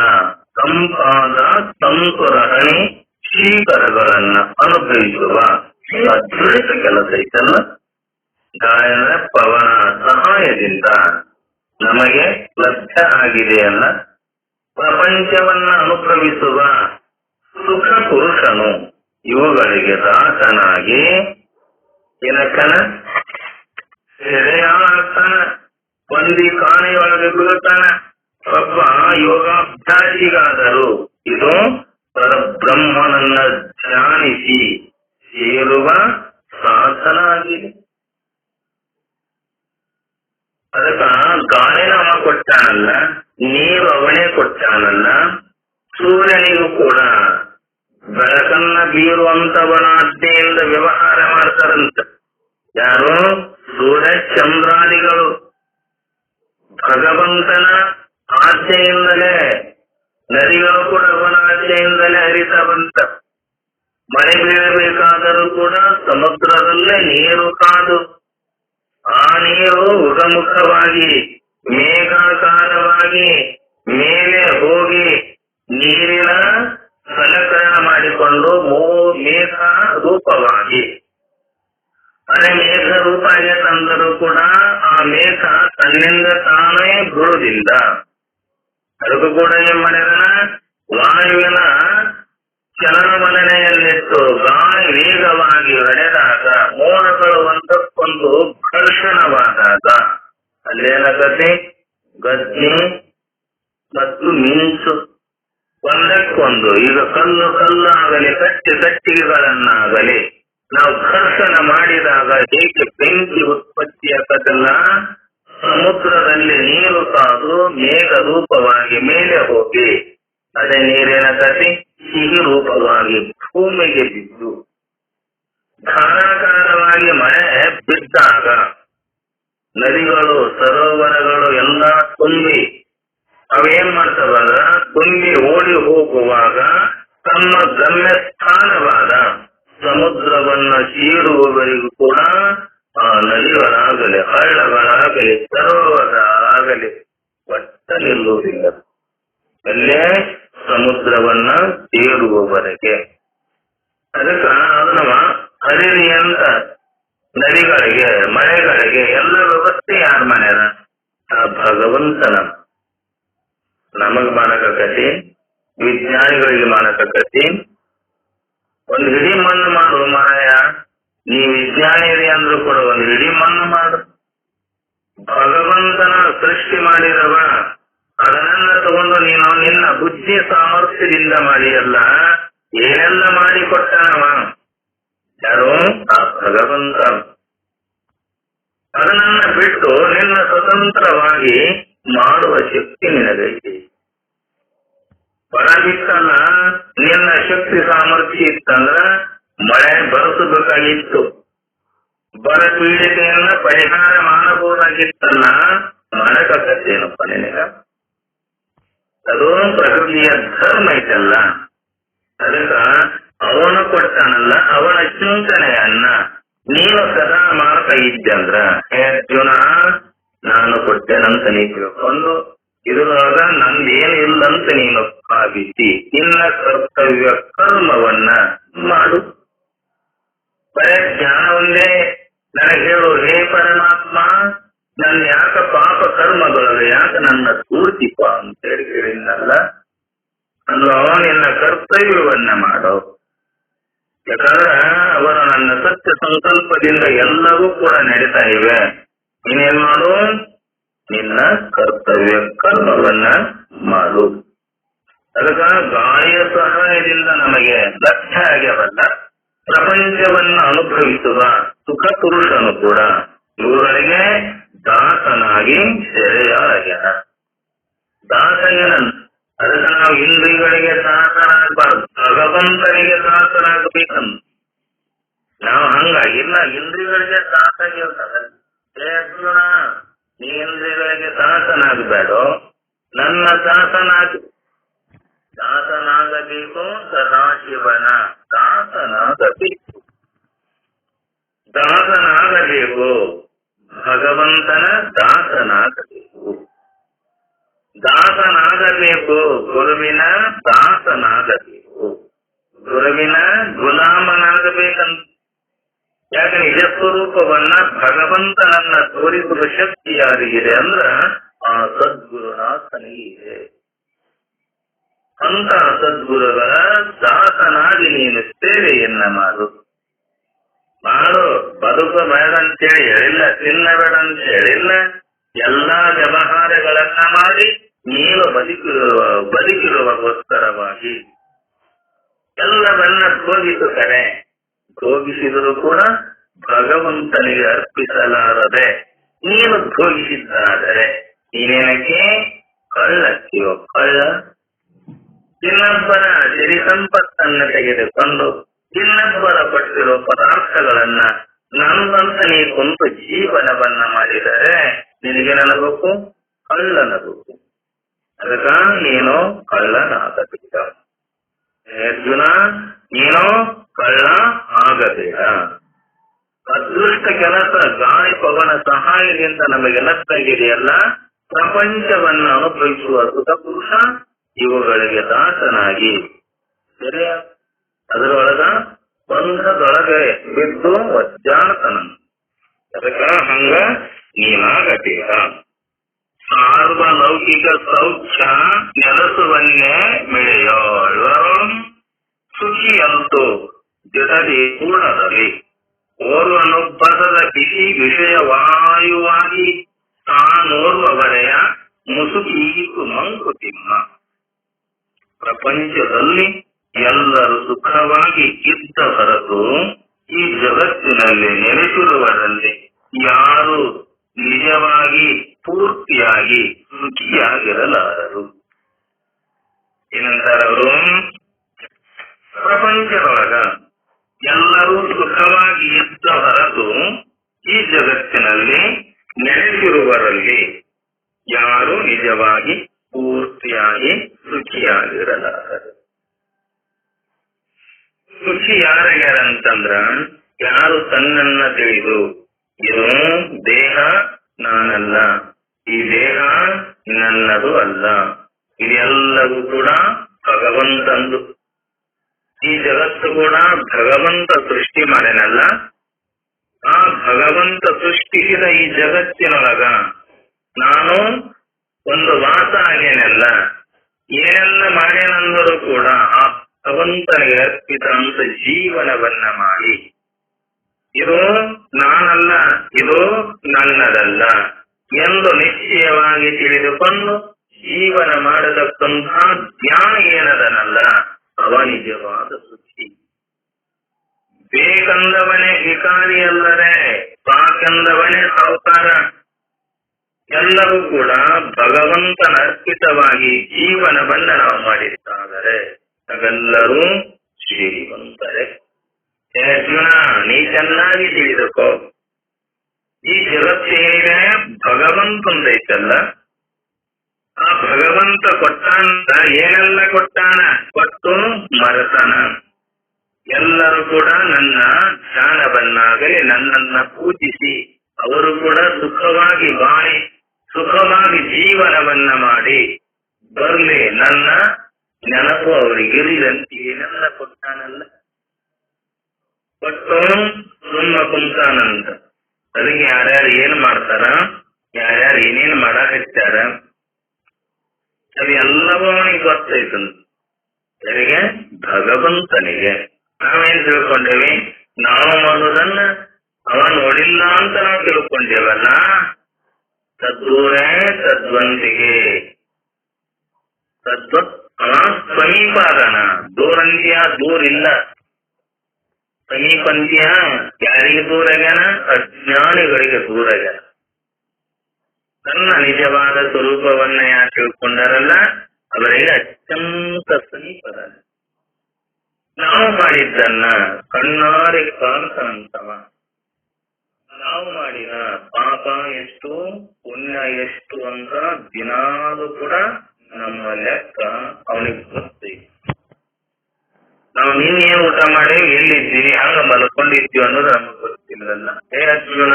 ತಂಪಾದ ತಂತುರ ಹಣಿ ಶೀಕರಗಳನ್ನ ಅನುಭವಿಸುವ ಅದ್ಭುತ ಕೆಲಸ ಐತಲ್ಲ. ಗಾಯನ ಪವನ ಸಹಾಯದಿಂದ ನಮಗೆ ಲಭ್ಯ ಆಗಿದೆಯಲ್ಲ. ಪ್ರಪಂಚವನ್ನ ಅನುಭವಿಸುವ ಸುಖ ಪುರುಷನು ಇವುಗಳಿಗೆ ದಾಸನಾಗಿ ಇನಕನ ಸೆರೆಯಾಗ್ತಾನ, ಬಂದಿ ಕಾಣೆಯೊಳಗೆ ಬೀಳ್ತಾನ. ಒಬ್ಬ ಯೋಗಾಭ್ಯಾಸಿಗಾದರೂ ಇದು ಪರಬ್ರಹ್ಮನನ್ನ ಧ್ಯಾನಿಸಿ ಸೇರುವ ಸಾಧನ ಆಗಿದೆ. ಅದಕ್ಕ ಗಾಳಿನ ಅವ ಕೊಟ್ಟಾನಲ್ಲ, ನೀರು ಅವನೇ ಕೊಟ್ಟಾನಲ್ಲ. ಸೂರ್ಯನಿಗೂ ಕೂಡ ಬೆಳಕನ್ನ ಬೀರುವಂತವನ ಆಜ್ಞೆಯಿಂದ ವ್ಯವಹಾರ ಮಾಡ್ತಾರಂತ. ಯಾರು? ಸೂರ್ಯ ಚಂದ್ರಾದಿಗಳು ಭಗವಂತನ ಆಜ್ಞೆಯಿಂದಲೇ, ನದಿಗಳು ಕೂಡ ಅವನ ಆಜ್ಞೆಯಿಂದಲೇ ಹರಿತಾ ಬಂತ. ಮಳೆ ಬೀಳಬೇಕಾದರೂ ಕೂಡ ಸಮುದ್ರದಲ್ಲೇ ನೀರು ಕಾದು ಆ ನೀರು ಉಗಮುಖವಾಗಿ ಮೇಘಾಕಾರವಾಗಿ ಮೇಲೆ ಹೋಗಿ ನೀರಿನ ಸಲಕರಣ ಮಾಡಿಕೊಂಡು ಮೇಘ ರೂಪವಾಗಿ ಅದೇ ಮೇಘ ರೂಪ ತಂದರೂ ಕೂಡ ಆ ಮೇಘ ತನ್ನಿಂದ ತಾನೇ ಬೀಳುವುದಿಲ್ಲ. ಅದಕ್ಕೂ ಕೂಡ ಏನ್ ಮಾಡಿದನ, ವಾಯುವಿನ ಚಲನವಲನೆಯಲ್ಲಿಟ್ಟು ಗಾಳಿ ವೇಗವಾಗಿ ಹೊಡೆದಾಗ ಮೋಡಗಳು ಒಂದಕ್ಕೊಂದು ಘರ್ಷಣವಾದಾಗ ಅಲ್ಲೇನಾಗತ್ತೆ, ಗದ್ದೆ ಮತ್ತು ಮಿಂಚು ಒಂದಕ್ಕೊಂದು, ಈಗ ಕಲ್ಲು ಕಲ್ಲಾಗಲಿ ಕಟ್ಟಿಗೆಗಳನ್ನಾಗಲಿ ನಾವು ಘರ್ಷಣ ಮಾಡಿದಾಗ ಹೇಗೆ ಬೆಂಕಿ ಉತ್ಪತ್ತಿಯಾಗತ್ತಲ್ಲ, ಸಮುದ್ರದಲ್ಲಿ ನೀರು ಕಾದು ಮೇಘ ರೂಪವಾಗಿ ಮೇಲೆ ಹೋಗಿ ಅದೇ ನೀರೇನಾಗತಿ ಸಿಹಿ ರೂಪವಾಗಿ ಭೂಮಿಗೆ ಬಿದ್ದು ಧಾರಾಕಾರವಾಗಿ ಮಳೆ ಬಿದ್ದಾಗ ನದಿಗಳು ಸರೋವರಗಳು ಎಲ್ಲ ತುಂಬಿ ಅವೇನ್ ಮಾಡ್ತಾವಲ್ಲ, ತುಂಬಿ ಓಡಿ ಹೋಗುವಾಗ ತಮ್ಮ ಗಮ್ಯಸ್ಥಾನವಾದ ಸಮುದ್ರವನ್ನ ಸೇರುವವರಿಗೂ ಕೂಡ ಆ ನದಿಗಳಾಗಲಿ ಹಳ್ಳಗಳಾಗಲಿ ಸರೋವರ ಆಗಲಿ ಒಟ್ಟ ನಿಲ್ಲುವುದಿಲ್ಲ. ಅಲ್ಲೇ ಸಮುದ್ರವನ್ನ ಸೇರುವವರೆಗೆ. ಅದಕ್ಕ ಅದನ್ನ ಹರಿರಿ ಅಂತ ನದಿಗಳಿಗೆ ಮಳೆಗಳಿಗೆ ಎಲ್ಲ ವ್ಯವಸ್ಥೆ ಯಾರ ಮಾಡ್ಯಾರ? ಆ ಭಗವಂತನ. ನಮಗ್ ಮಾಡಕತಿ, ವಿಜ್ಞಾನಿಗಳಿಗೆ ಮಾಡಕತಿ. ಒಂದು ಹಿಡಿ ಮಣ್ಣು ಮಾಡು ಮಾಯ, ನೀ ವಿಜ್ಞಾನಿ ಇರಿ ಅಂದ್ರೂ ಕೂಡ ಒಂದು ಹಿಡಿ ಮಣ್ಣು ಮಾಡು. ಭಗವಂತನ ಸೃಷ್ಟಿ ಮಾಡಿದವ ಅದನ್ನ ತಗೊಂಡು ನೀನು ನಿನ್ನ ಬುದ್ಧಿ ಸಾಮರ್ಥ್ಯದಿಂದ ಮಾಡಿಯಲ್ಲ, ಏನೆಲ್ಲ ಮಾಡಿಕೊಟ್ಟನವ ಯಾರು? ಆ ಭಗವಂತ. ಅದನ್ನ ಬಿಟ್ಟು ನಿನ್ನ ಸ್ವತಂತ್ರವಾಗಿ ಮಾಡುವ ಶಕ್ತಿ ನಿನಗೈತಿ. ಹೊರಗಿತ್ತಲ್ಲ, ನಿನ್ನ ಶಕ್ತಿ ಸಾಮರ್ಥ್ಯ ಇತ್ತಂದ್ರ ಮಳೆ ಬರೆಸಬೇಕಾಗಿತ್ತು, ಬರ ಪೀಡಿತೆಯನ್ನ ಪರಿಹಾರ ಮಾಡಬಹುದಾಗಿತ್ತಲ್ಲ, ಮಾಡಕತ್ತೇನಪ್ಪ ನಿನಗ? ಅದು ಪ್ರಕೃತಿಯ ಧರ್ಮ ಐತಲ್ಲ. ಅದಕ್ಕ ಅವನು ಕೊಟ್ಟಾನಲ್ಲ, ಅವನ ಚಿಂತನೆಯನ್ನ ನೀನು ಸದಾ ಮಾಡ್ತಾ ಇದ್ದಂದ್ರ, ಹೇ ಅರ್ಜುನ ನಾನು ಕೊಟ್ಟೆನಂತ ನೀ ತಿಳ್ಕೊಂಡು ಇದ್ರೊಳಗ ನಂದೇನು ಇಲ್ಲಂತ ನೀನು ಭಾವಿಸಿ ನಿನ್ನ ಕರ್ತವ್ಯ ಕರ್ಮವನ್ನ ಮಾಡು. ಬರೇ ಜ್ಞಾನ ಒಂದೇ ನನಗೆ ಹೇಳು, ಹೇ ಪರಮಾತ್ಮ ನನ್ನ ಯಾಕ ಪಾಪ ಕರ್ಮಗಳು ಯಾಕ ನನ್ನ ಸ್ಫೂರ್ತಿಪ ಅಂತ ಹೇಳಿದ್ನಲ್ಲ, ಅಂದು ನಿನ್ನ ಕರ್ತವ್ಯವನ್ನ ಮಾಡೋ. ಯಾಕಂದ್ರ ಅವರು ನನ್ನ ಸತ್ಯ ಸಂಕಲ್ಪದಿಂದ ಎಲ್ಲವೂ ಕೂಡ ನಡೀತಾ ಇವೆ. ನೀನೇನ್ ಮಾಡು? ನಿನ್ನ ಕರ್ತವ್ಯ ಕರ್ಮವನ್ನ ಮಾಡು. ಅದಕ್ಕ ಗಾಳಿಯ ಸಹಾಯದಿಂದ ನಮಗೆ ಲಭ್ಯ ಆಗ್ಯವಲ್ಲ ಪ್ರಪಂಚವನ್ನ ಅನುಭವಿಸುವ ಸುಖ ಪುರುಷನು ಕೂಡ ಇವುಗಳಿಗೆ ದಾಸನಾಗಿ ಸೆರೆಯಾಗ್ಯಾನ. ದಾಸಯ್ಯನ. ಅದಕ್ಕೆ ನಾವು ಇಂದ್ರಿಯಗಳಿಗೆ ದಾಸನಾಗಬಾರ್ದು, ಭಗವಂತ ಭಗವಂತನಿಗೆ ದಾಸನಾಗಬೇಕಂತ. ನಾವು ಹಂಗಾಗಿಲ್ಲ, ಇಂದ್ರಿಯಗಳಿಗೆ ದಾಸಾಗಿರ್ತದೆ. ಅರ್ಜುನ, ನೀ ಇಂದ್ರಿಯಗಳಿಗೆ ದಾಸನಾಗಬೇಡೋ, ನನ್ನ ದಾಸನಾಗಬೇಕು. ಸದಾಶಿವನ ದಾಸನಾಗಬೇಕು, ಭಗವಂತನ ದಾಸನಾಗಬೇಕು, ಗುರುವಿನ ದಾಸನಾಗಬೇಕು, ಗುರುವಿನ ಗುಲಾಮನಾಗಬೇಕಂತ. ಯಾಕೆ ನಿಜ ಸ್ವರೂಪವನ್ನ ಭಗವಂತನನ್ನ ತೋರಿಸುವ ಶಕ್ತಿ ಯಾರಿಗಿದೆ ಅಂದ್ರ ಆ ಸದ್ಗುರುನಾಥನಿಗೆ. ಅಂತ ಸದ್ಗುರುಗಳ ದಾಸನಾಗಿ ನೀನು ಸೇವೆಯನ್ನ ಮಾಡು. ಬದುಕಬೇಡ ಅಂತೇಳಿ ಹೇಳಿಲ್ಲ, ತಿನ್ನಬೇಡ ಅಂತ ಹೇಳಿಲ್ಲ. ಎಲ್ಲಾ ವ್ಯವಹಾರಗಳನ್ನ ಮಾಡಿ ನೀವು ಬದುಕಿರುವಗೋಸ್ಕರವಾಗಿ ಎಲ್ಲವನ್ನ ಭೋಗಿಸಿದರೂ ಕೂಡ ಭಗವಂತನಿಗೆ ಅರ್ಪಿಸಲಾರದೆ ನೀನು ಭೋಗಿಸಿದ್ದಾದರೆ ನೀನೇನಕ್ಕೆ ಕಳ್ಳಕ್ಕಿಯೋ ಕಳ್ಳ. ಇನ್ನೊಬ್ಬರ ಸಿರಿ ಸಂಪತ್ತನ್ನು ತೆಗೆದುಕೊಂಡು ಇನ್ನೊಬ್ಬರ ಪಟ್ಟಿರೋ ಪದಾರ್ಥಗಳನ್ನ ನನ್ನಂತ ನೀ ಕುಂತು ಜೀವನವನ್ನ ಮಾಡಿದರೆ ನಿನಗೇನಬೇಕು? ಕಳ್ಳನಬೇಕು. ಅದಕ್ಕ ನೀನು ಕಳ್ಳನಾಗಬೇಡ ಅರ್ಜುನ, ನೀನು ಕಳ್ಳ ಆಗಬೇಡ. ಅದೃಷ್ಟ ಕೆಲಸ ಗಾಳಿ ಪವನ ಸಹಾಯದಿಂದ ನಮಗೆಲ್ಲತ್ತಾಗಿದೆಯಲ್ಲ, ಪ್ರಪಂಚವನ್ನ ಅನುಭವಿಸುವ ಸುಖ ಪುರುಷ ಇವುಗಳಿಗೆ ದಾಸನಾಗಿ ಸರಿಯ ಅದರೊಳಗ ಬಂಧದೊಳಗೆ ಬಿದ್ದು ವಜ್ಜಾನತನ. ಅದಕ್ಕ ಹಂಗ ನೀನಾಗಬೇಕ. ಸಾರ್ವಲೌಕಿಕ ಸೌಖ್ಯ ನೆಲೆಸುವನ್ನೇ ಮಿಳೆಯೋಳ ಸುಖಿಯಂತೂ ಜೊತೆಗೆ ಪೂರ್ಣದಲ್ಲಿ ಓರ್ವನೊಬ್ಬರದ ಬಿಸಿ ವಿಷಯವಾಯುವಾಗಿ ತಾನೋರ್ವವರೆಯ ಮುಸುಕೀಕು ಮಂಕುತಿಮ್ಮ. ಪ್ರಪಂಚದಲ್ಲಿ ಎಲ್ಲರೂ ಸುಖವಾಗಿ ಇದ್ದ ಹೊರತು ಈ ಜಗತ್ತಿನಲ್ಲಿ ನೆಲೆಸಿರುವರಲ್ಲಿ ಯಾರು ನಿಜವಾಗಿ ಪೂರ್ತಿಯಾಗಿ ಸುಖಿಯಾಗಿರಲಾರರು. ಏನಂತಾರವರು? ಪ್ರಪಂಚದೊಳಗ ಎಲ್ಲರೂ ಸುಖವಾಗಿ ಇದ್ದ ಹೊರತು ಈ ಜಗತ್ತಿನಲ್ಲಿ ನೆಲೆಸಿರುವರಲ್ಲಿ ಯಾರು ನಿಜವಾಗಿ ಪೂರ್ತಿಯಾಗಿ ಸುಖಿಯಾಗಿರಲಾರರು. ಸುಖಿ ಯಾರ್ಯಾರಂತಂದ್ರ ಯಾರು ತನ್ನನ್ನ ತಿಳಿದು ಇದು ದೇಹ ನಾನಲ್ಲ, ಈ ದೇಹ ನನ್ನದು ಅಲ್ಲ, ಇದೆಲ್ಲವೂ ಕೂಡ ಭಗವಂತಂದು, ಈ ಜಗತ್ತು ಕೂಡ ಭಗವಂತ ಸೃಷ್ಟಿ ಮಾಡೇನಲ್ಲ, ಆ ಭಗವಂತ ಸೃಷ್ಟಿಸಿದ ಈ ಜಗತ್ತಿನೊಳಗ ನಾನು ಒಂದು ವಾಸ ಆಗೇನಲ್ಲ, ಏನೆಲ್ಲ ಮಾಡೇನಂದರೂ ಕೂಡ ಆ ಭಗವಂತನಿಗೆ ಅರ್ಪಿತ ಅಂತ ಜೀವನವನ್ನ ಮಾಡಿ ಇದು ನಾನಲ್ಲ, ಇದು ನನ್ನದಲ್ಲ ಎಂದು ನಿಶ್ಚಯವಾಗಿ ತಿಳಿದುಕೊಂಡು ಜೀವನ ಮಾಡತಕ್ಕಂತಹ ಜ್ಞಾನ ಏನದನಲ್ಲ ಅವ ನಿಜವಾದ ಸುಖಿ. ಬೇಕಂದವನೇ ವಿಕಾರಿಯಲ್ಲದೆ ಸಾಕೆಂದವನೇ ಸಾಹುಕಾರ. ಎಲ್ಲರೂ ಕೂಡ ಭಗವಂತನ ಅರ್ಪಿತವಾಗಿ ಜೀವನವನ್ನ ನಾವು ಮಾಡಿದ್ದಾದರೆ ನಾವೆಲ್ಲರೂ ಶ್ರೀಮಂತರೇ. ಅರ್ಜುನ, ನೀ ಚೆನ್ನಾಗಿ ತಿಳಿದುಕೋ, ಈ ಜಗತ್ತೇನಿದೆ ಭಗವಂತಂದೈತಲ್ಲ, ಆ ಭಗವಂತ ಕೊಟ್ಟಾನ, ಏನೆಲ್ಲ ಕೊಟ್ಟಾನ ಕೊಟ್ಟು ಮರೆತಾನ. ಎಲ್ಲರೂ ಕೂಡ ನನ್ನ ಧ್ಯಾನವನ್ನಾಗಲಿ ನನ್ನನ್ನ ಪೂಜಿಸಿ ಅವರು ಕೂಡ ಸುಖವಾಗಿ ಬಾಳಿ ಸುಖವಾಗಿ ಜೀವನವನ್ನ ಮಾಡಿ ಬರ್ಲಿ, ನನ್ನ ನೆನಪು ಅವರಿಗಿರಲಂತ ಏನೆಲ್ಲ ಕೊಟ್ಟಾನಲ್ಲ ಕೊಟ್ಟು ಸುಮ್ಮ ಕುಂತಾನಂತ. ಅದಕ್ಕೆ ಯಾರ್ಯಾರು ಏನ್ ಮಾಡ್ತಾರ, ಯಾರ್ಯಾರು ಏನೇನ್ ಮಾಡಾಕತ್ತಾರ ಅದು ಎಲ್ಲವೂ ಅವನಿಗೆ ಗೊತ್ತೈತಂತ. ಯಾರಿಗೆ? ಭಗವಂತನಿಗೆ. ನಾವೇನ್ ತಿಳ್ಕೊಂಡೇವಿ? ನಾವು ಮಾಡೋದನ್ನ ಅವ ನೋಡಿಲ್ಲ ಅಂತ ನಾವು ತಿಳ್ಕೊಂಡೇವಲ್ಲ. ತದ್ದೂರೇ ತದ್ವಂತಿಗೆ ಅವ ಸಮೀಪ ಅದನ, ದೂರಂತಿಯ ದೂರಿಲ್ಲ. ಸಮೀಪಂತಿಯ ಯಾರಿಗೆ ದೂರಾಗ್ಯಾನ? ಅಜ್ಞಾನಿಗಳಿಗೆ ದೂರಾಗ್ಯಾನ. ತನ್ನ ನಿಜವಾದ ಸ್ವರೂಪವನ್ನ ಯಾರು ತಿಳ್ಕೊಂಡಾರಲ್ಲ ಅವರಿಗೆ ಅತ್ಯಂತ ಸಮೀಪದ. ನಾವು ಮಾಡಿದ್ದನ್ನ ಕಣ್ಣಾರೆ ಕಾಣ್ತಾನಂತವ. ನಾವು ಮಾಡಿದ ಪಾಪ ಎಷ್ಟು ಪುಣ್ಯ ಎಷ್ಟು ಅಂತ ದಿನಾಲು ಕೂಡ ನಮ್ಮ ಲೆಕ್ಕ ಅವನಿಗೆ ಗೊತ್ತಿ. ನಾವು ನಿನ್ನೇನು ಊಟ ಮಾಡಿ ಎಲ್ಲಿದ್ದೀವಿ ಹಂಗ ಮಲ್ಕೊಂಡಿದ್ದೀವಿ ಅನ್ನೋದು ನಮಗೆ ಗೊತ್ತಿಲ್ಲಲ್ಲ. ಹೇ ಅರ್ಜುನ,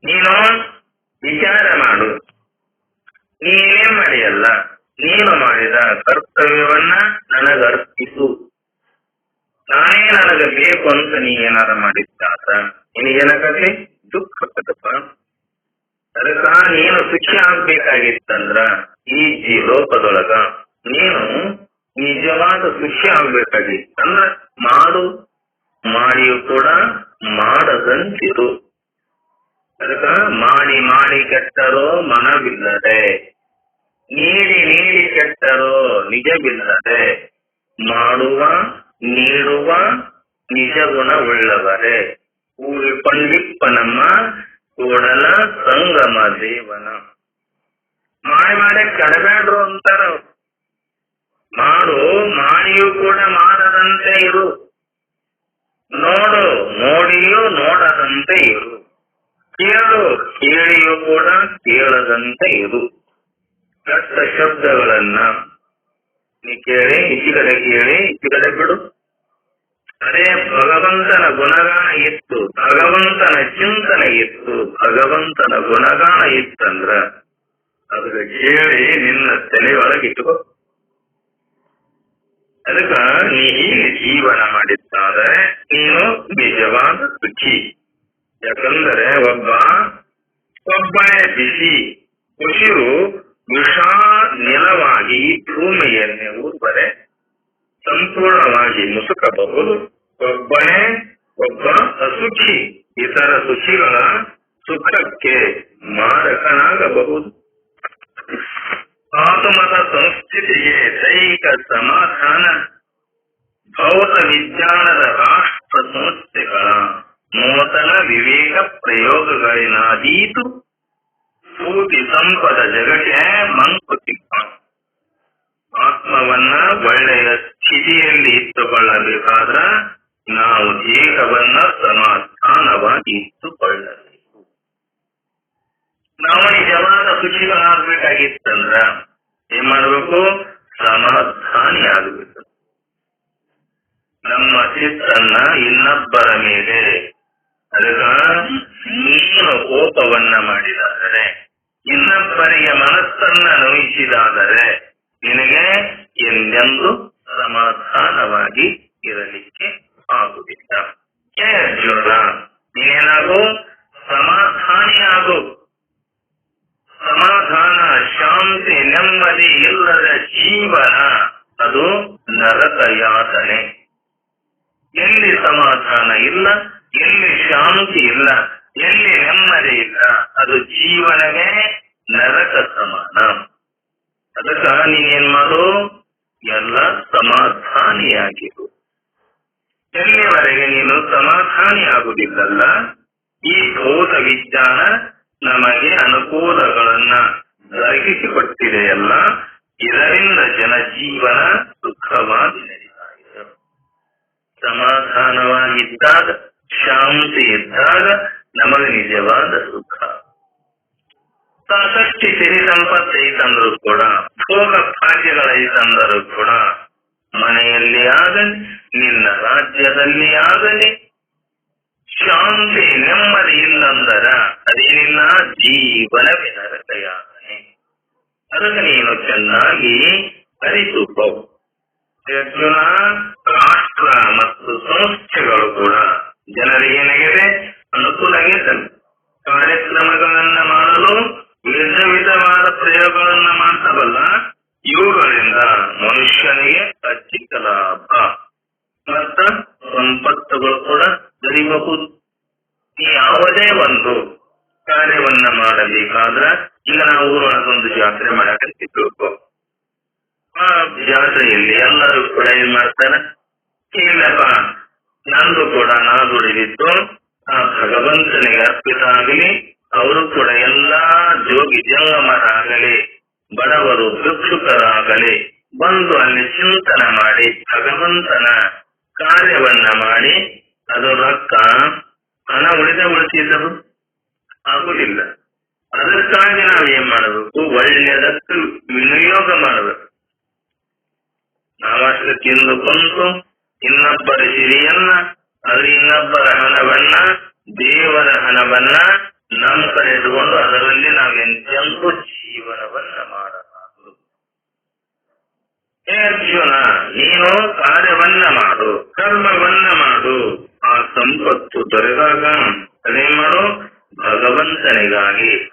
ನೀನು ವಿಚಾರ ಮಾಡು, ನೀನೇನ್ ಮಾಡಿಯಲ್ಲ, ನೀನು ಮಾಡಿದ ಕರ್ತವ್ಯವನ್ನ ನನಗರ್ಪಿಸು. ನಾನೇ ನನಗೆ ಬೇಕು ಅಂತ ನೀ ಏನಾರ ಮಾಡಿದ್ದಾತ ನಿನಗೇನಾಗಲಿ ದುಃಖ ಕದಪ. ಅದಕ್ಕ ನೀನು ಸುಖಿ ಆಗ್ಬೇಕಾಗಿತ್ತಂದ್ರ ಈ ಲೋಕದೊಳಗ ನೀನು ನಿಜವಾದ ಸುಖಿ ಆಗ್ಬೇಕಾಗಿತ್ತಂದ್ರ ಮಾಡಿಯೂ ಕೂಡ ಮಾಡದಂತಿರು. ಅದಕ್ಕ ಮಾಡಿ ಕೆಟ್ಟರೋ ಮನವಿಲ್ಲದೆ, ನೀಡಿ ಕೆಟ್ಟರೋ ನಿಜವಿಲ್ಲದೆ, ಮಾಡುವ ನೀಡುವ ನಿಜ ಗುಣವುಳ್ಳವರೇ ಕೂಡಿಕೊಂಡಿಪ್ಪ ನಮ್ಮ ಕೂಡಲ ಸಂಗಮ ದೇವನ. ಮಾಡಿ ಕಡಬೇಡ್ರು ಅಂತಾರ. ಮಾಡಿಯೂ ಕೂಡ ಮಾಡದಂತೆ ಇರು, ನೋಡಿಯೂ ನೋಡದಂತೆ ಇರು, ಕೇಳಿಯೂ ಕೂಡ ಕೇಳದಂತೆ ಇರು. ಕೆಟ್ಟ ಶಬ್ದಗಳನ್ನ ನೀ ಕೇಳಿ ಈಚೆ ಕಡೆ ಕೇಳಿ ಈಚೆ ಕಡೆ ಬಿಡು. ಅದೇ ಭಗವಂತನ ಗುಣಗಾನ ಇತ್ತು, ಭಗವಂತನ ಚಿಂತನೆ ಇತ್ತು, ಭಗವಂತನ ಗುಣಗಾನ ಇತ್ತಂದ್ರ ಅದಕ್ಕೆ ಕೇಳಿ ನಿನ್ನ ತಲೆ ಒಳಗಿಟ್ಟುಕೋ. ಅದಕ್ಕ ನೀ ಹೀಗೆ ಜೀವನ ಮಾಡಿದ್ದಾದರೆ ನೀನು ನಿಜವಾದ ಸುಖಿ. ಯಾಕಂದರೆ ಒಬ್ಬನೇ ಬಿಸಿ ಉಸಿರು ನೆಲವಾಗಿ ಭೂಮಿಯನ್ನೇ ಊರ್ಬರೆ ಸಂಪೂರ್ಣವಾಗಿ ಮುಸುಕಬಹುದು. ಒಬ್ಬ ಅಸುಖಿ ಇತರ ಸುಖಿಗಳ ಸುಖಕ್ಕೆ ಮಾರಕನಾಗಬಹುದು. ಆತ್ಮದ ಸಂಸ್ಥಿತಿಗೆ ದೈಹಿಕ ಸಮಾಧಾನ ಭೌತ ವಿಜ್ಞಾನದ ರಾಷ್ಟ್ರ ಸಂಸ್ಥೆಗಳ ನೂತನ ವಿವೇಕ ಪ್ರಯೋಗಗಳಿನಾದೀತು ಭೂತಿ ಸಂಪದ ಜಗಕ್ಕೆ ಮಂಕುತಿಮ್ಮ. ಆತ್ಮವನ್ನ ಒಳ್ಳೆಯ ಸ್ಥಿತಿಯಲ್ಲಿ ಇಟ್ಟುಕೊಳ್ಳಬೇಕಾದ್ರ ನಾವು ದೇಹವನ್ನ ಸಮಾಧಾನವಾಗಿ ಇಟ್ಟುಕೊಳ್ಳಬೇಕು. ನಾವು ನಿಜವಾದ ಸುಖಿಗಳಾಗಬೇಕಾಗಿತ್ತಂದ್ರ ಏನ್ ಮಾಡ್ಬೇಕು? ಸಮಾಧಾನಿ ಆಗಬೇಕು. ನಮ್ಮ ಚಿತ್ತನ್ನ ಇನ್ನೊಬ್ಬರ ಮೇಲೆ ಅದಕ್ಕ ನೀನು ಕೋಪವನ್ನ ಮಾಡಿದಾದರೆ, ಇನ್ನೊಬ್ಬರಿಗೆ ಮನಸ್ಸನ್ನ ನೋಯಿಸಿದಾದರೆ ನಿನಗೆ ಎಂದೆಂದು ಸಮಾಧಾನವಾಗಿ ಇರಲಿಕ್ಕೆ ಆಗುವುದಿಲ್ಲ. ಹೇ ಅರ್ಜುನ, ನೀನೇನಾಗು ಸಮಾಧಾನಿಯಾಗು. ಸಮಾಧಾನ, ಶಾಂತಿ, ನೆಮ್ಮದಿ ಇಲ್ಲದ ಜೀವನ ಅದು ನರಕ ಯಾತನೆ. ಎಲ್ಲಿ ಸಮಾಧಾನ ಇಲ್ಲ, ಎಲ್ಲಿ ಶಾಂತಿ ಇಲ್ಲ, ಎಲ್ಲಿ ನೆಮ್ಮದಿ ಇಲ್ಲ, ಅದು ಜೀವನವೇ ನರಕ ಸಮಾನ. ಅದಕ್ಕ ನೀನೇನ್ ಮಾಡು? ಎಲ್ಲ ಸಮಾಧಾನಿಯಾಗಿರು. ಎಲ್ಲಿವರೆಗೆ ನೀನು ಸಮಾಧಾನಿ ಆಗುವುದಿಲ್ಲಲ್ಲ, ಈ ಭೌತ ವಿಜ್ಞಾನ ನಮಗೆ ಅನುಕೂಲಗಳನ್ನ ದೊರಕಿಸಿಕೊಟ್ಟಿದೆಯಲ್ಲ, ಇದರಿಂದ ಜನಜೀವನ ಸುಖವಾಗಿ ನಡೀತಾ ಇದೆ. ಸಮಾಧಾನವಾಗಿದ್ದಾಗ, ಶಾಂತಿ ಇದ್ದಾಗ ನಮಗೆ ನಿಜವಾದ ಸುಖ. ಸಾಕಷ್ಟು ಸಿರಿ ಸಂಪತ್ತೈತಂದ್ರೂ ಕೂಡ, ಭೋಗ ಭಾಗ್ಯಗಳೈತಂದರೂ ಕೂಡ, ಮನೆಯಲ್ಲಿ ಆಗಲಿ ನಿನ್ನ ರಾಜ್ಯದಲ್ಲಿ ಆಗಲಿ ಶಾಂತಿ ನೆಮ್ಮದಿ ಇಲ್ಲಂದರ ಅದೇನಿಲ್ಲ, ಜೀವನವೇ ನರಕಯಾತನೆ. ಅದಕ್ಕೆ ನೀನು ಚೆನ್ನಾಗಿ ಅರಿತುಕೋ. ಅರ್ಜುನ, ರಾಷ್ಟ್ರ ಮತ್ತು ಸಂಸ್ಥೆಗಳು ಕೂಡ ಜನರಿಗೆ ಏನಾಗಿದೆ? ಅನುಕೂಲವಾಗಿದೆ. ಕಾರ್ಯಕ್ರಮಗಳನ್ನ ಮಾಡಲು ವಿಧವಾದ ಪ್ರಯೋಗಗಳನ್ನ ಮಾಡ್ತಾವಲ್ಲ, ಇವುಗಳಿಂದ ಮನುಷ್ಯನಿಗೆ ಅಧಿಕ ಲಾಭ ಮತ್ತ ಸಂಪತ್ತುಗಳು ಕೂಡ ದೊರೆಯಬಹುದು. ಯಾವುದೇ ಒಂದು ಕಾರ್ಯವನ್ನ ಮಾಡಬೇಕಾದ್ರ, ಈಗ ನಾವು ಊರೊಳಗೊಂದು ಜಾತ್ರೆ ಮಾಡಕತ್ತಿದ್ಬೇಕು. ಆ ಜಾತ್ರೆಯಲ್ಲಿ ಎಲ್ಲರೂ ಕೂಡ ಏನ್ ಮಾಡ್ತಾರ? ಇಲ್ಲಪ್ಪ, ನಂದು ಕೂಡ ನಾ ದುಡಿದಿದ್ದು ಆ ಭಗವಂತನಿಗೆ ಅರ್ಪಿತ ಆಗಲಿ, ಅವರು ಕೂಡ ಎಲ್ಲಾ ಜೋಗಿ ಜಂಗಮರಾಗಲಿ, ಬಡವರು ಭಿಕ್ಷುಕರಾಗಲಿ ಬಂದು ಅಲ್ಲಿ ಚಿಂತನೆ ಮಾಡಿ ಭಗವಂತನ ಕಾರ್ಯವನ್ನ ಮಾಡಿ ಅದು ರೊಕ್ಕ ಹಣ ಉಳಿಸಿದರು ಆಗುದಿಲ್ಲ. ಅದಕ್ಕಾಗಿ ನಾವೇನ್ ಮಾಡಬೇಕು? ಒಳ್ಳೆಯದಕ್ಕೆ ವಿನಿಯೋಗ ಮಾಡಬೇಕು. ನಾವಷ್ಟು ತಿಂದುಕೊಂಡು ಇನ್ನೊಬ್ಬರ ಸಿರಿಯನ್ನ, ಅದು ಇನ್ನೊಬ್ಬರ ಹಣವನ್ನ, ದೇವರ ಹಣವನ್ನ ನಮ್ಮ ಕಡೆ ಇಟ್ಟುಕೊಂಡು ಅದರಲ್ಲಿ ನಾವೆಂತೆಂದು ಜೀವನವನ್ನ ಮಾಡಬಾರದು. ಅರ್ಜುನ, ನೀನು ಕಾರ್ಯವನ್ನ ಮಾಡು, ಕರ್ಮವನ್ನ ಮಾಡು. ಆ ಸಂಪತ್ತು ದೊರೆದಾಗ ಅದೇನ್ ಮಾಡು? ಭಗವಂತನಿಗಾಗಿ,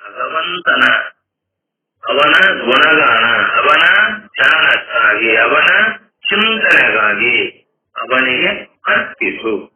ಅವನ ಗುಣಗಾನ, ಅವನ ಜ್ಞಾನಕ್ಕಾಗಿ, ಅವನ ಚಿಂತನೆಗಾಗಿ ಅವನಿಗೆ ಅರ್ಪಿಸು.